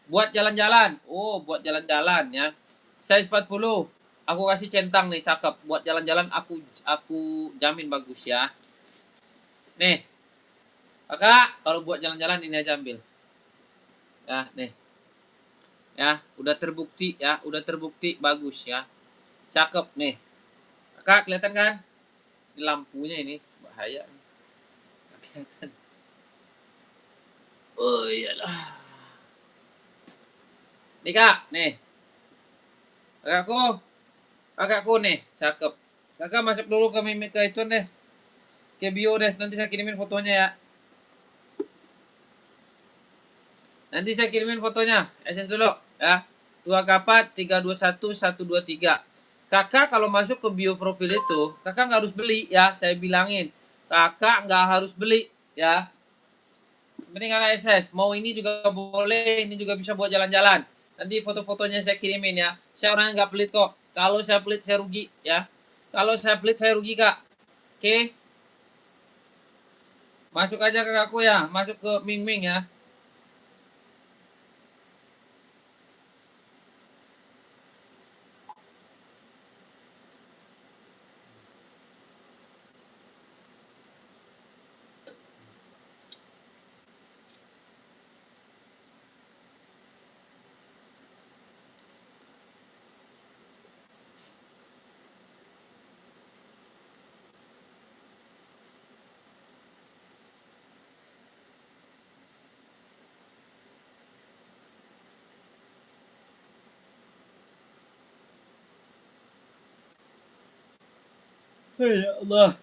Buat jalan-jalan. Oh, buat jalan-jalan ya. Size 40. Aku kasih centang nih, cakep. Buat jalan-jalan aku jamin bagus ya. Nih. Kakak, kalau buat jalan-jalan ini aja ambil. Ya, nih. Ya, udah terbukti bagus ya. Cakep nih. Kakak kelihatan kan? Ini lampunya ini bahaya. Kelihatan. Oh iyalah. Nih kak, nih. Kakakku nih, cakep. Kakak masuk dulu ke mimik ke itu deh. Ke bio deh, nanti saya kirimin fotonya ya. Nanti saya kirimin fotonya. SS dulu ya. Tua Kapat 321 123. Kakak kalau masuk ke bio profil itu, kakak nggak harus beli ya, saya bilangin. Kakak nggak harus beli ya. Mending kakak SS. Mau ini juga boleh, ini juga bisa buat jalan-jalan. Nanti foto-fotonya saya kirimin ya. Saya orangnya nggak pelit kok. Kalau saya pelit saya rugi ya. Kalau saya pelit saya rugi kak. Oke. Masuk aja kakakku ya. Masuk ke Ming Ming ya. Ya Allah.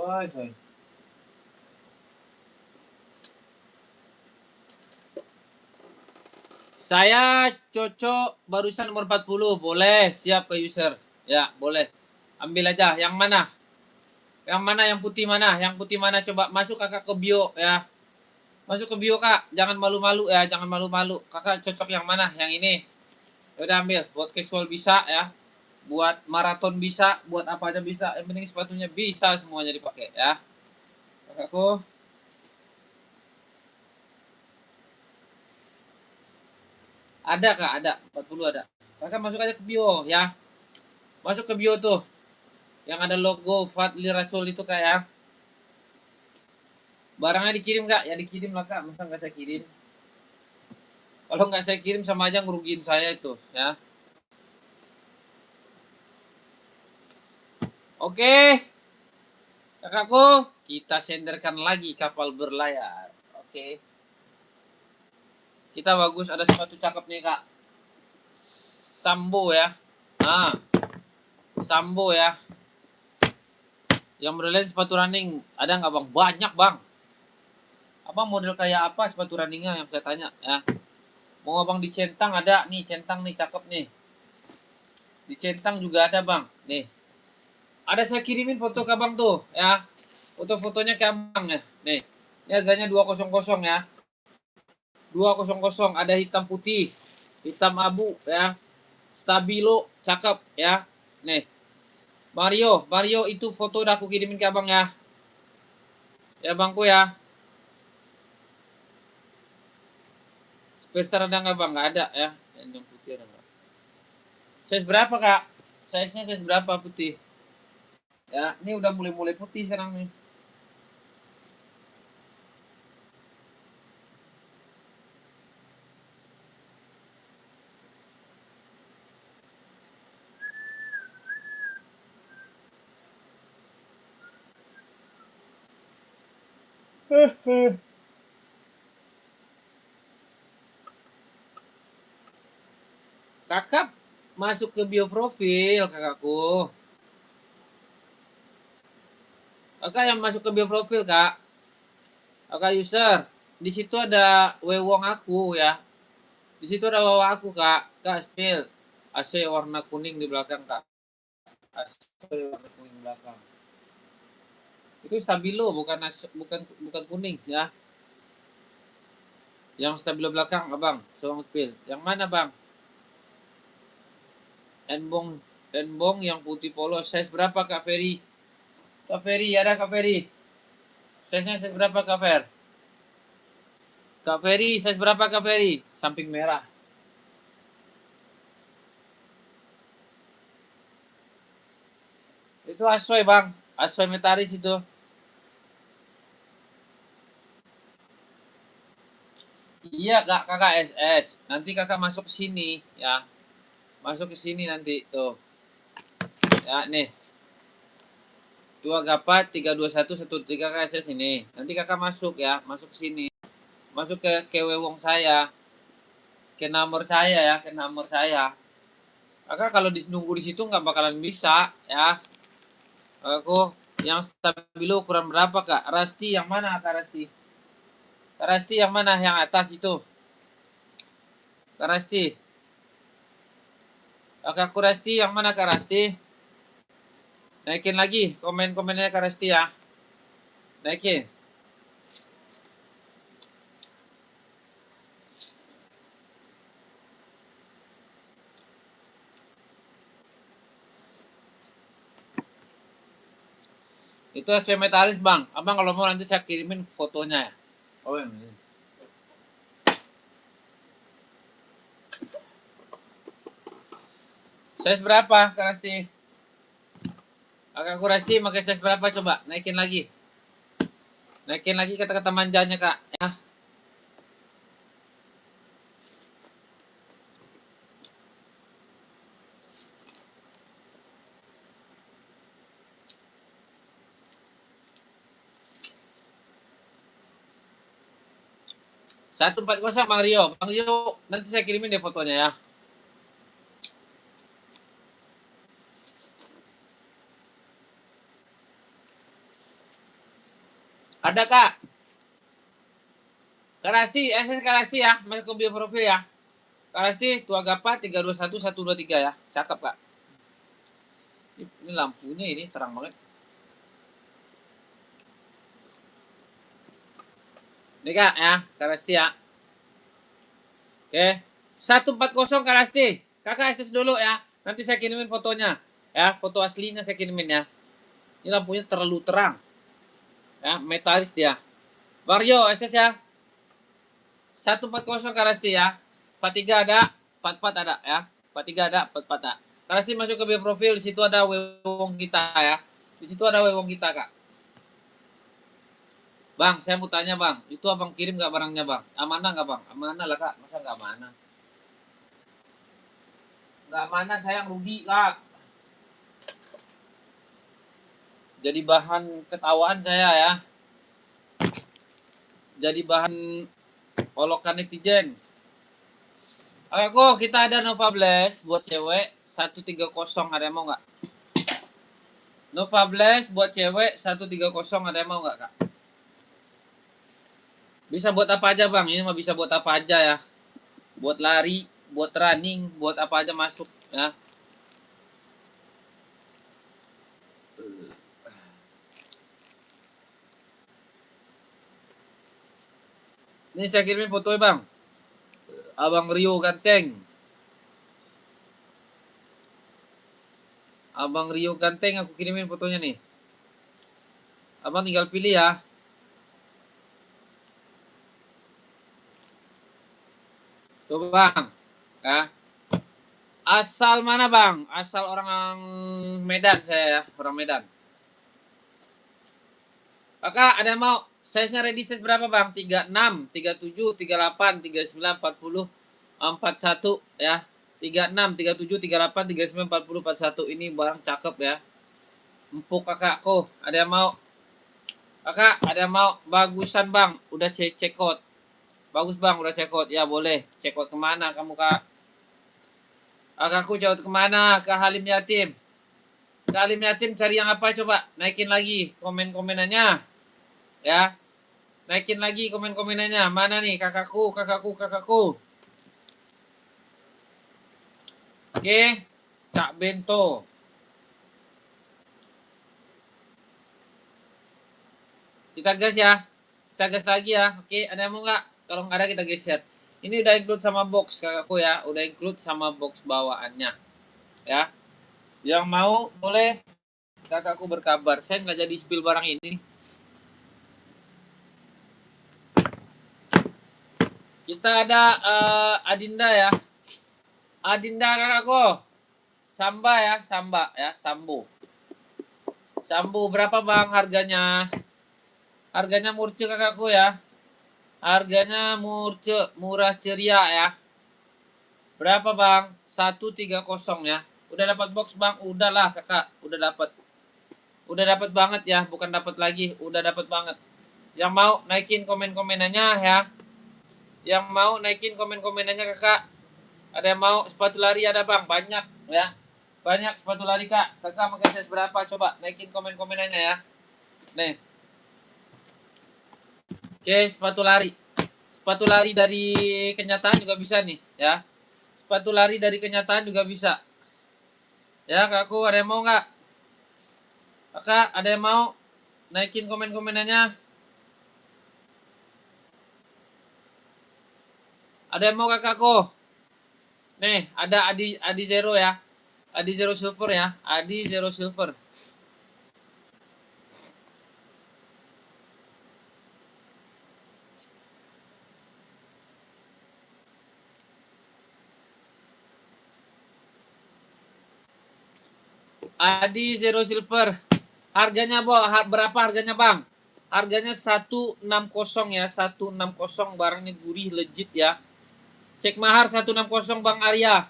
Coy. Saya cocok barusan nomor 40. Boleh, siap ke user. Ya, boleh. Ambil aja. Yang mana? Yang mana? Yang putih mana? Yang putih mana? Coba masuk kakak ke bio ya. Masuk ke bio kak. Jangan malu-malu ya. Jangan malu-malu. Kakak cocok yang mana? Yang ini. Udah ambil. Buat casual bisa ya. Buat maraton bisa. Buat apa aja bisa. Yang penting sepatunya bisa semuanya dipakai ya. Kakakku. Ada kak, ada. 40 ada. Kakak masuk aja ke bio ya. Masuk ke bio tuh. Yang ada logo Fadli Rasul itu kak ya. Barangnya dikirim kak? Ya dikirim lah kak. Masa nggak saya kirim? Kalau nggak saya kirim sama aja ngerugiin saya itu ya. Oke. Kakakku, kita senderkan lagi kapal berlayar. Oke. Kita bagus, ada sepatu cakep nih kak. Sambo ya. Nah, Sambo ya. Yang modelnya sepatu running ada nggak bang? Banyak bang. Abang model kayak apa sepatu runningnya yang saya tanya ya? Mau abang dicentang ada nih, centang nih cakep nih. Dicentang juga ada bang. Nih. Ada saya kirimin foto ke abang tuh ya. Foto-fotonya ke abang ya. Nih. Ini harganya 200 ya. 200 ada hitam putih, hitam abu ya. Stabilo cakep ya. Nih. Mario itu foto udah aku kirimin ke abang ya. Ya bangku ya. Spestar ada nggak bang? Nggak ada ya. Yang putih ada nggak? Size berapa kak? Size-nya size berapa putih? Ya, ini udah mulai putih sekarang nih. Kakak masuk ke bio profil kakakku. Kakak yang masuk ke bio profil kak. Kakak user. Di situ ada wewong aku ya. Di situ ada wewong aku kak. Kak spill. AC warna kuning di belakang kak. AC warna kuning di belakang. Itu stabilo bukan kuning ya. Yang stabilo belakang abang. Soang spill. Yang mana bang? Enbong yang putih polos. Size berapa kak Ferry? Kak Ferry ada kak Ferry. Size-nya size berapa kak Fer? Kak Ferry, size berapa Kak Ferry? Samping merah. Itu Asoy bang. Asoy Metaris itu. Iya kak, kakak SS. Nanti kakak masuk ke sini ya. Masuk ke sini nanti tuh. Ya nih. 2 gapat 32113 kakak SS ini. Nanti kakak masuk ya, masuk ke sini. Masuk ke wewong saya. Ke nomor saya ya, ke nomor saya. Kakak kalau nunggu di situ nggak bakalan bisa ya. Aku yang stabilo ukuran berapa kak? Rasti yang mana kak Rasti? Kak Rasti yang mana? Yang atas itu. Kak Rasti. Kakakku Rasti yang mana Kak Rasti? Naikin lagi komen-komennya Kak Rasti ya. Naikin. Itu hasil metalis bang. Abang kalau mau nanti saya kirimin fotonya ya. Oh ini. Size berapa Kak Rasti? Kakakku Rasti pakai size berapa coba? Naikin lagi. Naikin lagi kata-kata manjanya Kak. Ya. Satu 140 Bang Rio. Bang Rio nanti saya kirimin deh fotonya ya. Ada kak. Karasti, SS Karasti ya, masuk ke bio profil ya. Karasti Tua Gapa 321 123 ya. Cakep kak. Ini lampunya ini terang banget. Ini kak ya, Karasti ya. Oke. 140 Karasti. Kakak SS dulu ya. Nanti saya kirimin fotonya. Ya, foto aslinya saya kirimin ya. Ini lampunya terlalu terang. Ya, metalis dia. Vario SS ya. 140 Karasti ya. 43 ada, 44 ada ya. 43 ada, 44 ada. Karasti masuk ke bio profil, di situ ada wewong kita ya. Di situ ada wewong kita kak. Bang, saya mau tanya bang, itu abang kirim nggak barangnya bang? Amanah nggak bang? Amanah lah kak, masa nggak amanah? Nggak amanah, saya yang rugi kak. Jadi bahan ketawaan saya ya. Jadi bahan olokan netizen. Aku kita ada Nova Blast buat cewek 130, ada yang mau nggak? Nova Blast buat cewek 130, ada yang mau nggak kak? Bisa buat apa aja bang? Ini mah bisa buat apa aja ya. Buat lari, buat running, buat apa aja masuk ya. Ini saya kirimin fotonya bang. Abang Rio ganteng. Abang Rio ganteng, aku kirimin fotonya nih. Abang tinggal pilih ya. Tuh bang. Ya. Asal mana bang? Asal orang Medan saya ya. Orang Medan. Kakak ada yang mau? Size-nya ready size berapa bang? 36, 37, 38, 39, 40, 41 ya. 36, 37, 38, 39, 40, 41. Ini barang cakep ya. Empuk kakakku. Ada yang mau? Kakak, ada yang mau? Bagusan bang. Udah check out. Bagus bang, udah check out. Ya boleh. Check out kemana kamu kak? Kakakku check out kemana? Ke Halim Yatim. Ke Halim Yatim cari yang apa coba? Naikin lagi komen-komenannya. Ya. Naikin lagi komen-komenannya. Mana nih kakakku, kakakku, kakakku. Oke. Cak Bento. Kita gas ya. Kita gas lagi ya. Oke, ada yang mau nggak? Kalau nggak ada kita geser. Ini udah include sama box kakakku ya. Udah include sama box bawaannya. Ya. Yang mau boleh kakakku berkabar. Saya nggak jadi spill barang ini. Kita ada Adinda ya. Adinda kakakku. Samba ya, Samba ya, Sambo. Sambo berapa bang harganya? Harganya murce kakakku ya. Harganya murce, murah ceria ya. Berapa bang? 130 ya. Udah dapat box bang? Udahlah kakak, udah dapat. Udah dapat banget ya, bukan dapat lagi, udah dapat banget. Yang mau naikin komen-komenannya ya. Yang mau naikin komen-komenannya kakak. Ada yang mau sepatu lari ada bang? Banyak ya. Banyak sepatu lari kak. Kakak pakai size berapa? Coba naikin komen-komenannya ya. Nih. Oke, sepatu lari. Sepatu lari dari kenyataan juga bisa nih, ya. Sepatu lari dari kenyataan juga bisa. Ya, kakakku ada yang mau nggak? Kakak, ada yang mau naikin komen-komenannya? Ada yang mau kakakku? Nih, ada Adi Zero ya. Adi Zero Silver ya. Adi Zero Silver. Adi Zero Silver. Harganya berapa harganya bang? Harganya 160 ya. 160 barangnya gurih legit ya. Cek mahar 160 Bang Arya.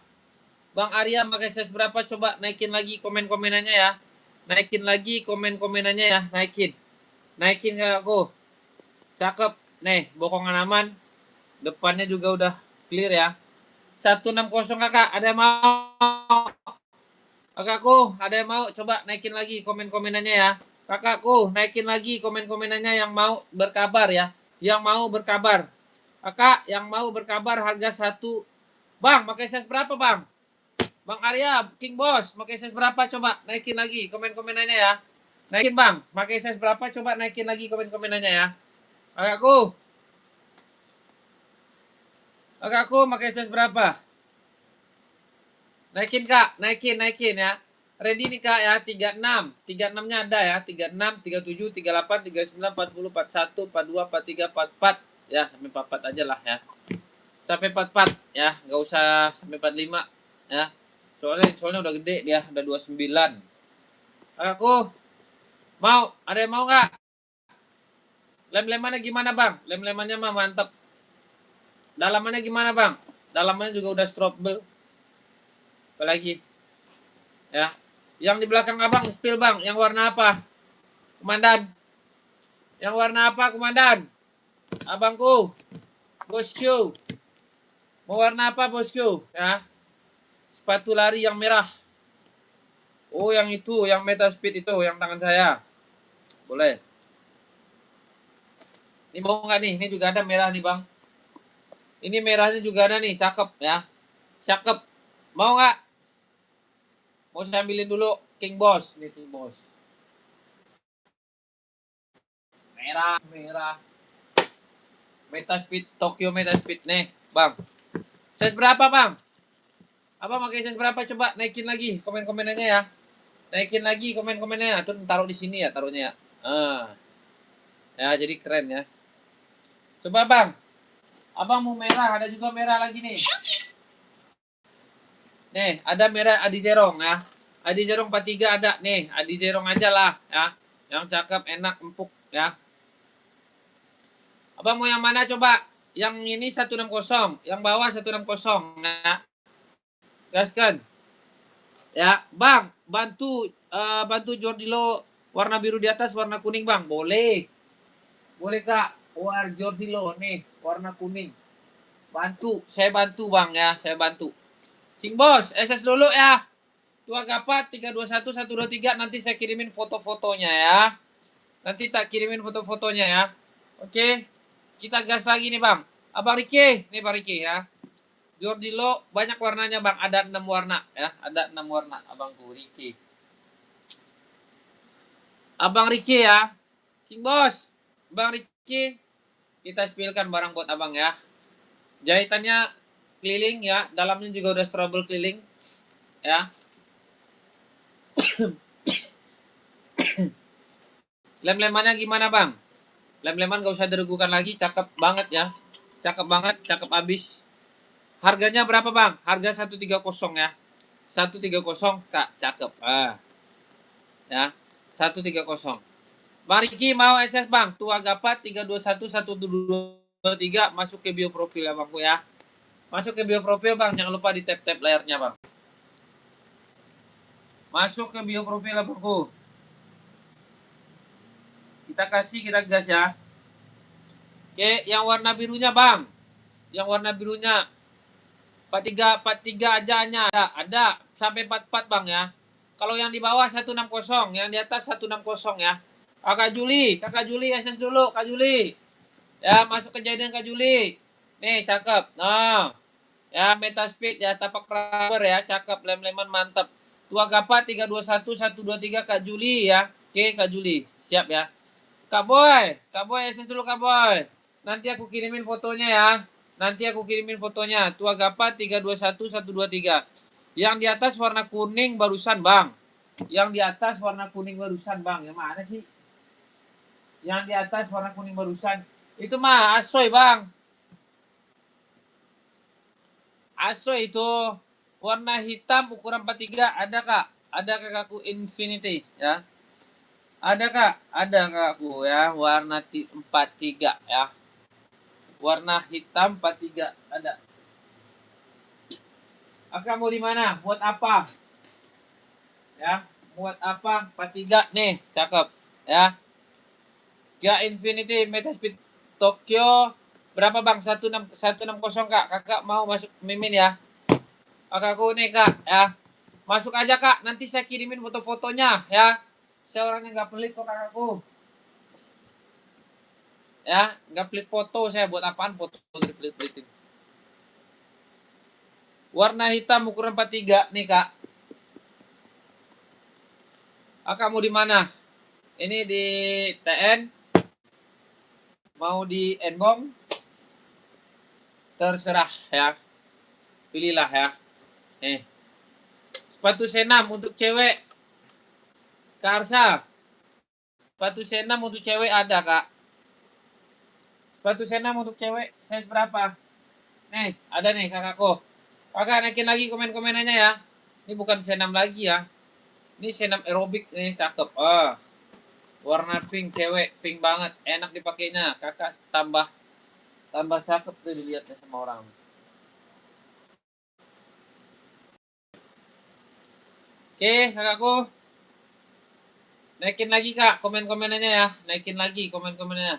Bang Arya pakai size berapa? Coba naikin lagi komen-komenannya ya. Naikin lagi komen-komenannya ya. Naikin. Naikin kakakku. Cakep. Nih, bokongan aman. Depannya juga udah clear ya. 160 kakak. Ada yang mau? Kakakku, ada yang mau? Coba naikin lagi komen-komenannya ya. Kakakku, naikin lagi komen-komenannya yang mau berkabar ya. Yang mau berkabar. Kakak, yang mau berkabar harga 1. Bang, pakai size berapa, Bang? Bang Arya, King Boss, pakai size berapa? Coba naikin lagi komen-komenannya ya. Naikin, Bang. Pakai size berapa? Coba naikin lagi komen-komenannya ya. Kakakku. Kakakku, pakai size berapa? Naikin, Kak. Naikin ya. Ready nih, Kak ya. 36. 36-nya ada ya. 36, 37, 38, 39, 40, 41, 42, 43, 44. Ya, sampai 44 aja lah ya. Sampai 44 ya. Nggak usah sampai 45 ya. Soalnya udah gede dia. Udah 29. Kakakku. Mau? Ada yang mau nggak? Lem-lemannya gimana, Bang? Lem-lemannya mah mantep. Dalamannya gimana, Bang? Dalamannya juga udah strobel. Apalagi? Ya. Yang di belakang Abang spill, Bang. Yang warna apa? Komandan. Yang warna apa, Komandan? Abangku. Bosku. Mau warna apa, Bosku? Ya. Sepatu lari yang merah. Oh, yang itu, yang Meta Speed itu, yang tangan saya. Boleh. Ini mau nggak nih? Ini juga ada merah nih, Bang. Ini merahnya juga ada nih, cakep ya. Cakep. Mau nggak? Mau saya ambilin dulu King Boss. Nih King Boss. Merah. Meta Speed, Tokyo Meta Speed nih, Bang. Size berapa, Bang? Apa pakai size berapa? Coba naikin lagi komen-komenannya ya. Naikin lagi komen-komennya. Tuh taruh di sini ya, taruhnya ya. Ya, jadi keren ya. Coba, Bang. Abang mau merah, ada juga merah lagi nih. Nih, ada merah Adi Zerong ya. Adi Zerong 43 ada nih. Adi Zerong aja lah ya. Yang cakep, enak, empuk ya. Abang mau yang mana coba? Yang ini 160, yang bawah 160 ya. Gaskan. Ya, Bang, bantu Jordilo warna biru di atas, warna kuning, Bang. Boleh. Boleh, Kak. Jordilo nih, warna kuning. Saya bantu, Bang ya, saya bantu. King Boss, SS dulu ya. Tua Gapat 321 123, nanti saya kirimin foto-fotonya ya. Nanti tak kirimin foto-fotonya ya. Oke. Kita gas lagi nih, Bang. Abang Riki, nih Bang Riki ya. Jordilo banyak warnanya, Bang. Ada 6 warna ya. Ada 6 warna, Abangku Riki. Abang Riki ya. King Boss, Bang Riki, kita spillkan barang buat Abang ya. Jahitannya keliling ya, dalamnya juga udah strobel keliling ya. Lem-lemannya gimana, Bang? Lem-leman gak usah diragukan lagi, cakep banget ya. Cakep banget, cakep abis. Harganya berapa, Bang? Harga 130 ya. 130, Kak, cakep. Ya. 130. Bang Riki mau SS, Bang. Tua Gapat 321 123, masuk ke bio profil ya, Bangku ya. Masuk ke bio profil, Bang. Jangan lupa di tap-tap layarnya, Bang. Masuk ke bio profil ya, Bangku. Kita gas ya. Oke, yang warna birunya, Bang. Yang warna birunya 43 aja ada sampai 44, Bang ya. Kalau yang di bawah 160, yang di atas 160 ya. Kakak Juli SS dulu, Kak Juli. Ya, masuk kejadian Kak Juli. Nih, cakep. Nah, ya Meta Speed ya, tapak rubber ya, cakep, lem-leman mantap. Tua Gapat 321 123 Kak Juli ya. Oke, Kak Juli. Siap ya. Kak Boy SS dulu, Kak Boy. Nanti aku kirimin fotonya ya. Tua Gapat 321 123. Yang di atas warna kuning barusan, Bang. Yang di atas warna kuning barusan, Bang. Yang mana sih? Yang di atas warna kuning barusan. Itu mah Asoy, Bang. Asoy itu warna hitam ukuran 43 ada, Kak. Ada kakakku Infinity ya. Ada, Kak. Ada kakakku ya, warna 43 ya. Warna hitam 43 ada. Kakak mau di mana? Buat apa? Ya, buat apa? 43 nih, cakep ya. Ga Infinity Metaspeed Tokyo berapa, Bang? 160, Kak. Kakak mau masuk mimin ya. Kakakku nih, Kak ya. Masuk aja, Kak. Nanti saya kirimin foto-fotonya ya. Saya orangnya nggak pelit kok kakakku. Ya, nggak pelit foto saya. Buat apaan foto dipelit-pelitin. Warna hitam ukuran 43 nih kak. Kakak mau di mana? Ini di TN. Mau di Enbom? Terserah ya. Pilihlah ya. Sepatu senam untuk cewek. Kak Arsa. Sepatu senam untuk cewek ada kak. Sepatu senam untuk cewek size berapa? Nih, ada nih kakakku. Kakak naikin lagi komen-komenannya ya. Ini bukan senam lagi ya. Ini senam aerobik nih, cakep. Warna pink cewek, pink banget, enak dipakainya. Kakak tambah cakep tuh dilihatnya sama orang. Oke, kakakku. Naikin lagi kak komen-komenannya ya. Naikin lagi komen-komennya.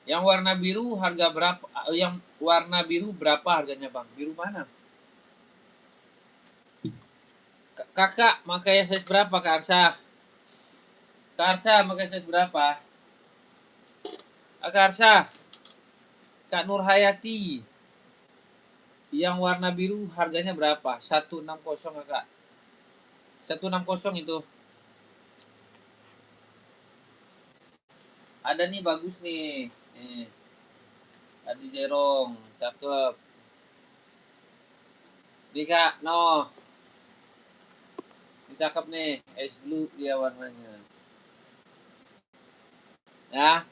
Yang warna biru harga berapa? Yang warna biru berapa harganya bang? Biru mana? Kakak makanya size berapa Kak Arsa? Kak Arsa makanya size berapa? Kak Arsa, Kak Nur Hayati, yang warna biru harganya berapa? 160 kakak. 160 itu. Ada nih bagus nih. Adi Jerong, cakep. Dika, no. Ini cakep nih, ice blue dia warnanya. Ya.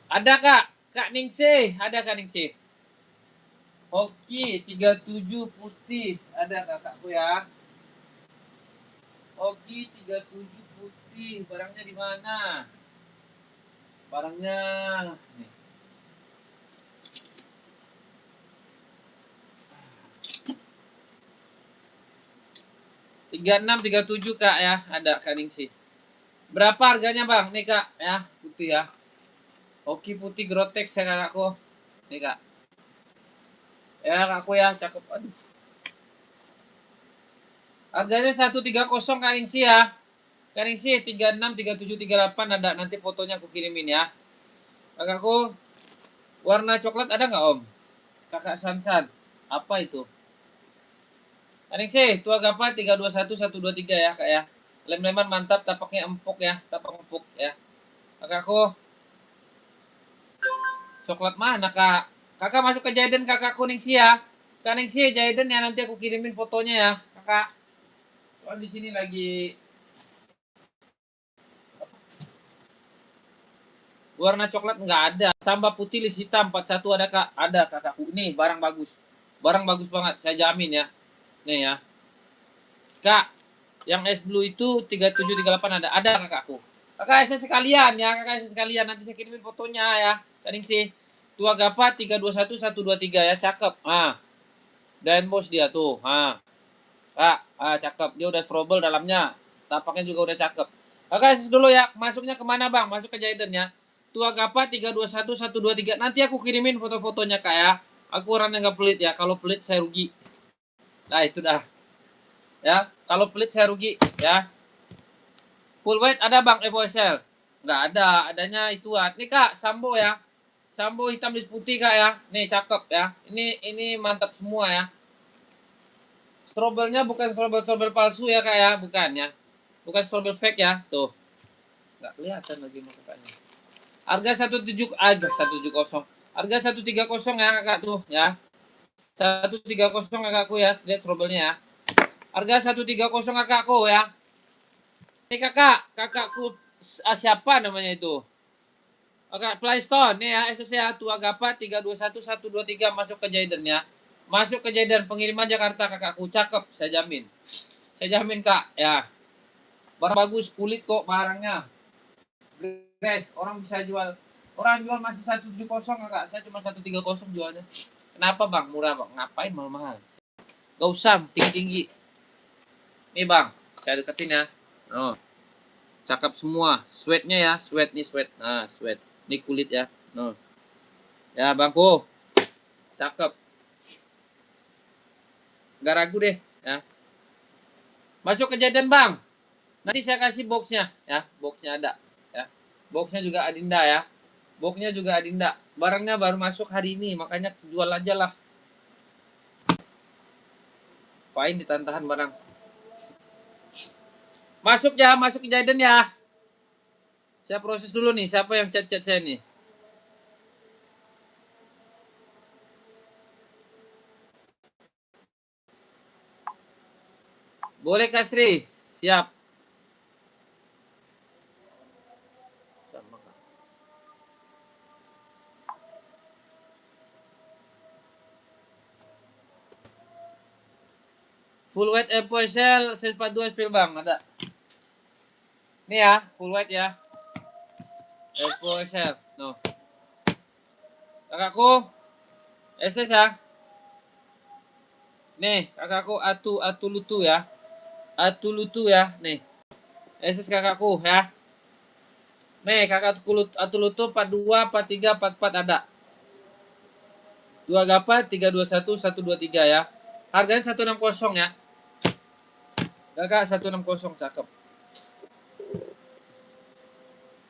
Ada kak, Kak Ningsih, ada Kak Ningsih. Oke, 37 putih. Ada kakakku ya. Oke, 37 putih. Barangnya di mana? Barangnya nih. 36, 37 kak ya, ada Kak Ningsih. Berapa harganya bang? Nih kak ya, putih ya. Oke putih Grotex ya kakakku. Nih kak. Ya kakakku ya, cakep. Aduh. Harganya 130 Kak Ningsih ya. Kak Ningsih 36, 37, 38 ada, nanti fotonya aku kirimin ya. Kakakku, warna coklat ada nggak om? Kakak Sansan, apa itu? Kak Ningsih, tua gapa 321 123 ya kak ya. Lem-leman mantap, tapaknya empuk ya, tapak empuk ya. Kakakku, coklat mana kak? Kakak masuk ke Jaden kakak kuning sih ya. Kak Ningsih Jaden ya, nanti aku kirimin fotonya ya kakak. Soal di sini lagi warna coklat nggak ada. Samba putih list hitam 41 ada kak. Ada kakakku. Nih barang bagus. Barang bagus banget, saya jamin ya. Nih ya. Kak, yang es blue itu 37 38 ada. Ada kakakku. Kakak SS sekalian ya, kakak SS sekalian, nanti saya kirimin fotonya ya. Kak Ningsih. Tua Gapa 321 123 ya, cakep. Dan bos dia tuh. Kak, cakep. Dia udah strobel dalamnya. Tapaknya juga udah cakep. Kakak SS dulu ya. Masuknya kemana bang? Masuk ke Jaden ya. Tua Gapa 321 123. Nanti aku kirimin foto-fotonya kak ya. Aku orangnya nggak pelit ya. Kalau pelit saya rugi. Nah itu dah. Ya, kalau pelit saya rugi ya. Full white ada bang EvoSL? Nggak ada. Adanya ituan. Nih kak, Sambo ya. Sambo hitam di putih kak ya. Nih cakep ya. Ini mantap semua ya. Strobelnya bukan strobel palsu ya kak ya, bukan ya. Bukan strobel fake ya. Tuh. Nggak kelihatan lagi makanya. Harga 170. Harga 130 ya kakak tuh ya. 130 kakakku ya. Lihat strobelnya ya. Harga 130 kakakku ya. Ini kakakku siapa namanya itu? Kakak Playstone nih ya, SSA Tua Gapa 321 123 masuk ke Jaden ya. Masuk ke Jaden pengiriman Jakarta kakakku, cakep, saya jamin. Saya jamin kak ya. Barang bagus, kulit kok barangnya. Guys, orang bisa jual. Orang jual masih 170 kakak, saya cuma 130 jualnya. Kenapa bang? Murah bang, ngapain mahal-mahal? Gak usah, tinggi-tinggi. Nih bang, saya deketin ya. Oh, cakep semua. Sweatnya ya, sweat nih sweat. Nah, sweat. Ini kulit ya. No. Ya bangku, cakep. Nggak ragu deh, ya. Masuk ke Jaden Bang. Nanti saya kasih boxnya, ya. Boxnya ada, ya. Boxnya juga Adinda ya. Boxnya juga Adinda. Barangnya baru masuk hari ini, makanya jual aja lah. Pain ditahan barang. Masuk ya, masuk ke Jaden ya. Saya proses dulu nih, siapa yang chat-chat saya nih. Boleh Kak Sri? Siap. Sama Kak. Full white apple shell, size 42 spill Bang, ada. Nih ya, full white ya. Apple shell, no. Kakakku, SS ya. Nih, kakakku atu lutu ya. Atu lutu ya, nih. SS kakakku ya. Nih, kakakku atu lutu 42, 43, 44 ada. 2 gapa 321 123 ya. Harganya 160 ya. Kakak 160 cakep.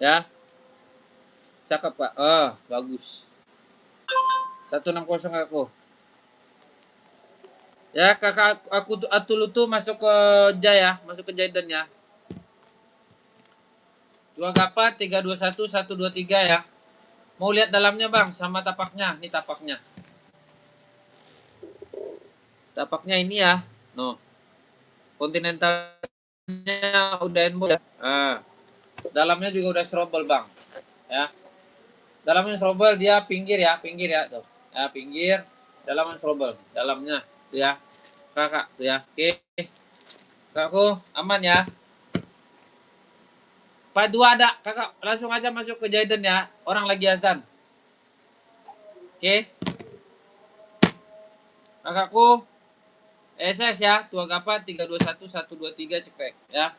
Ya. Cakep, Kak. Ah, bagus. 160 aku. Ya, kakak aku Atul itu masuk ke Jaya, masuk ke Jayden ya. 2 gapa 321 123 ya. Mau lihat dalamnya, Bang, sama tapaknya. Ini tapaknya. Tapaknya ini ya. No. Continentalnya udah enbo ya. Ah. Dalamnya juga udah strobel, Bang. Ya. Dalamnya strobel, dia pinggir ya tuh. Ya, pinggir. Dalamnya strobel, dalamnya tuh ya. Kakak tuh ya. Oke. Kakakku aman ya. Pak 2 ada, kakak langsung aja masuk ke Jayden ya. Orang lagi azan. Oke. Kakakku SS ya, tua gapa 321 123 cekrek ya.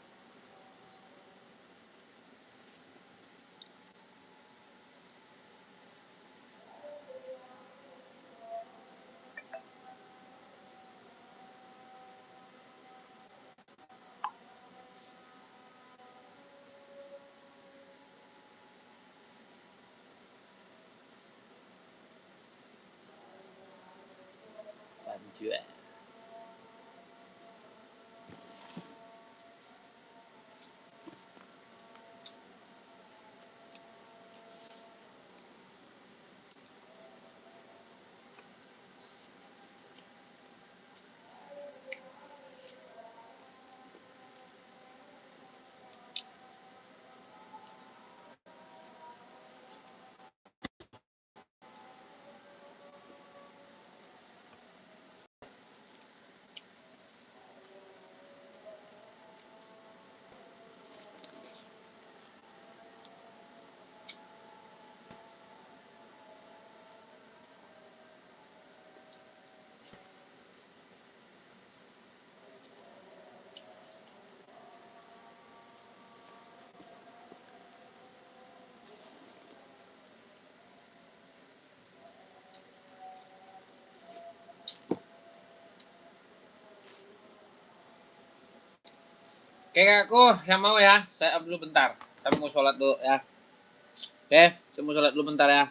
Panjuan. Oke kakakku, yang mau ya, saya dulu bentar. Saya mau sholat dulu ya. Oke, saya mau sholat dulu bentar ya.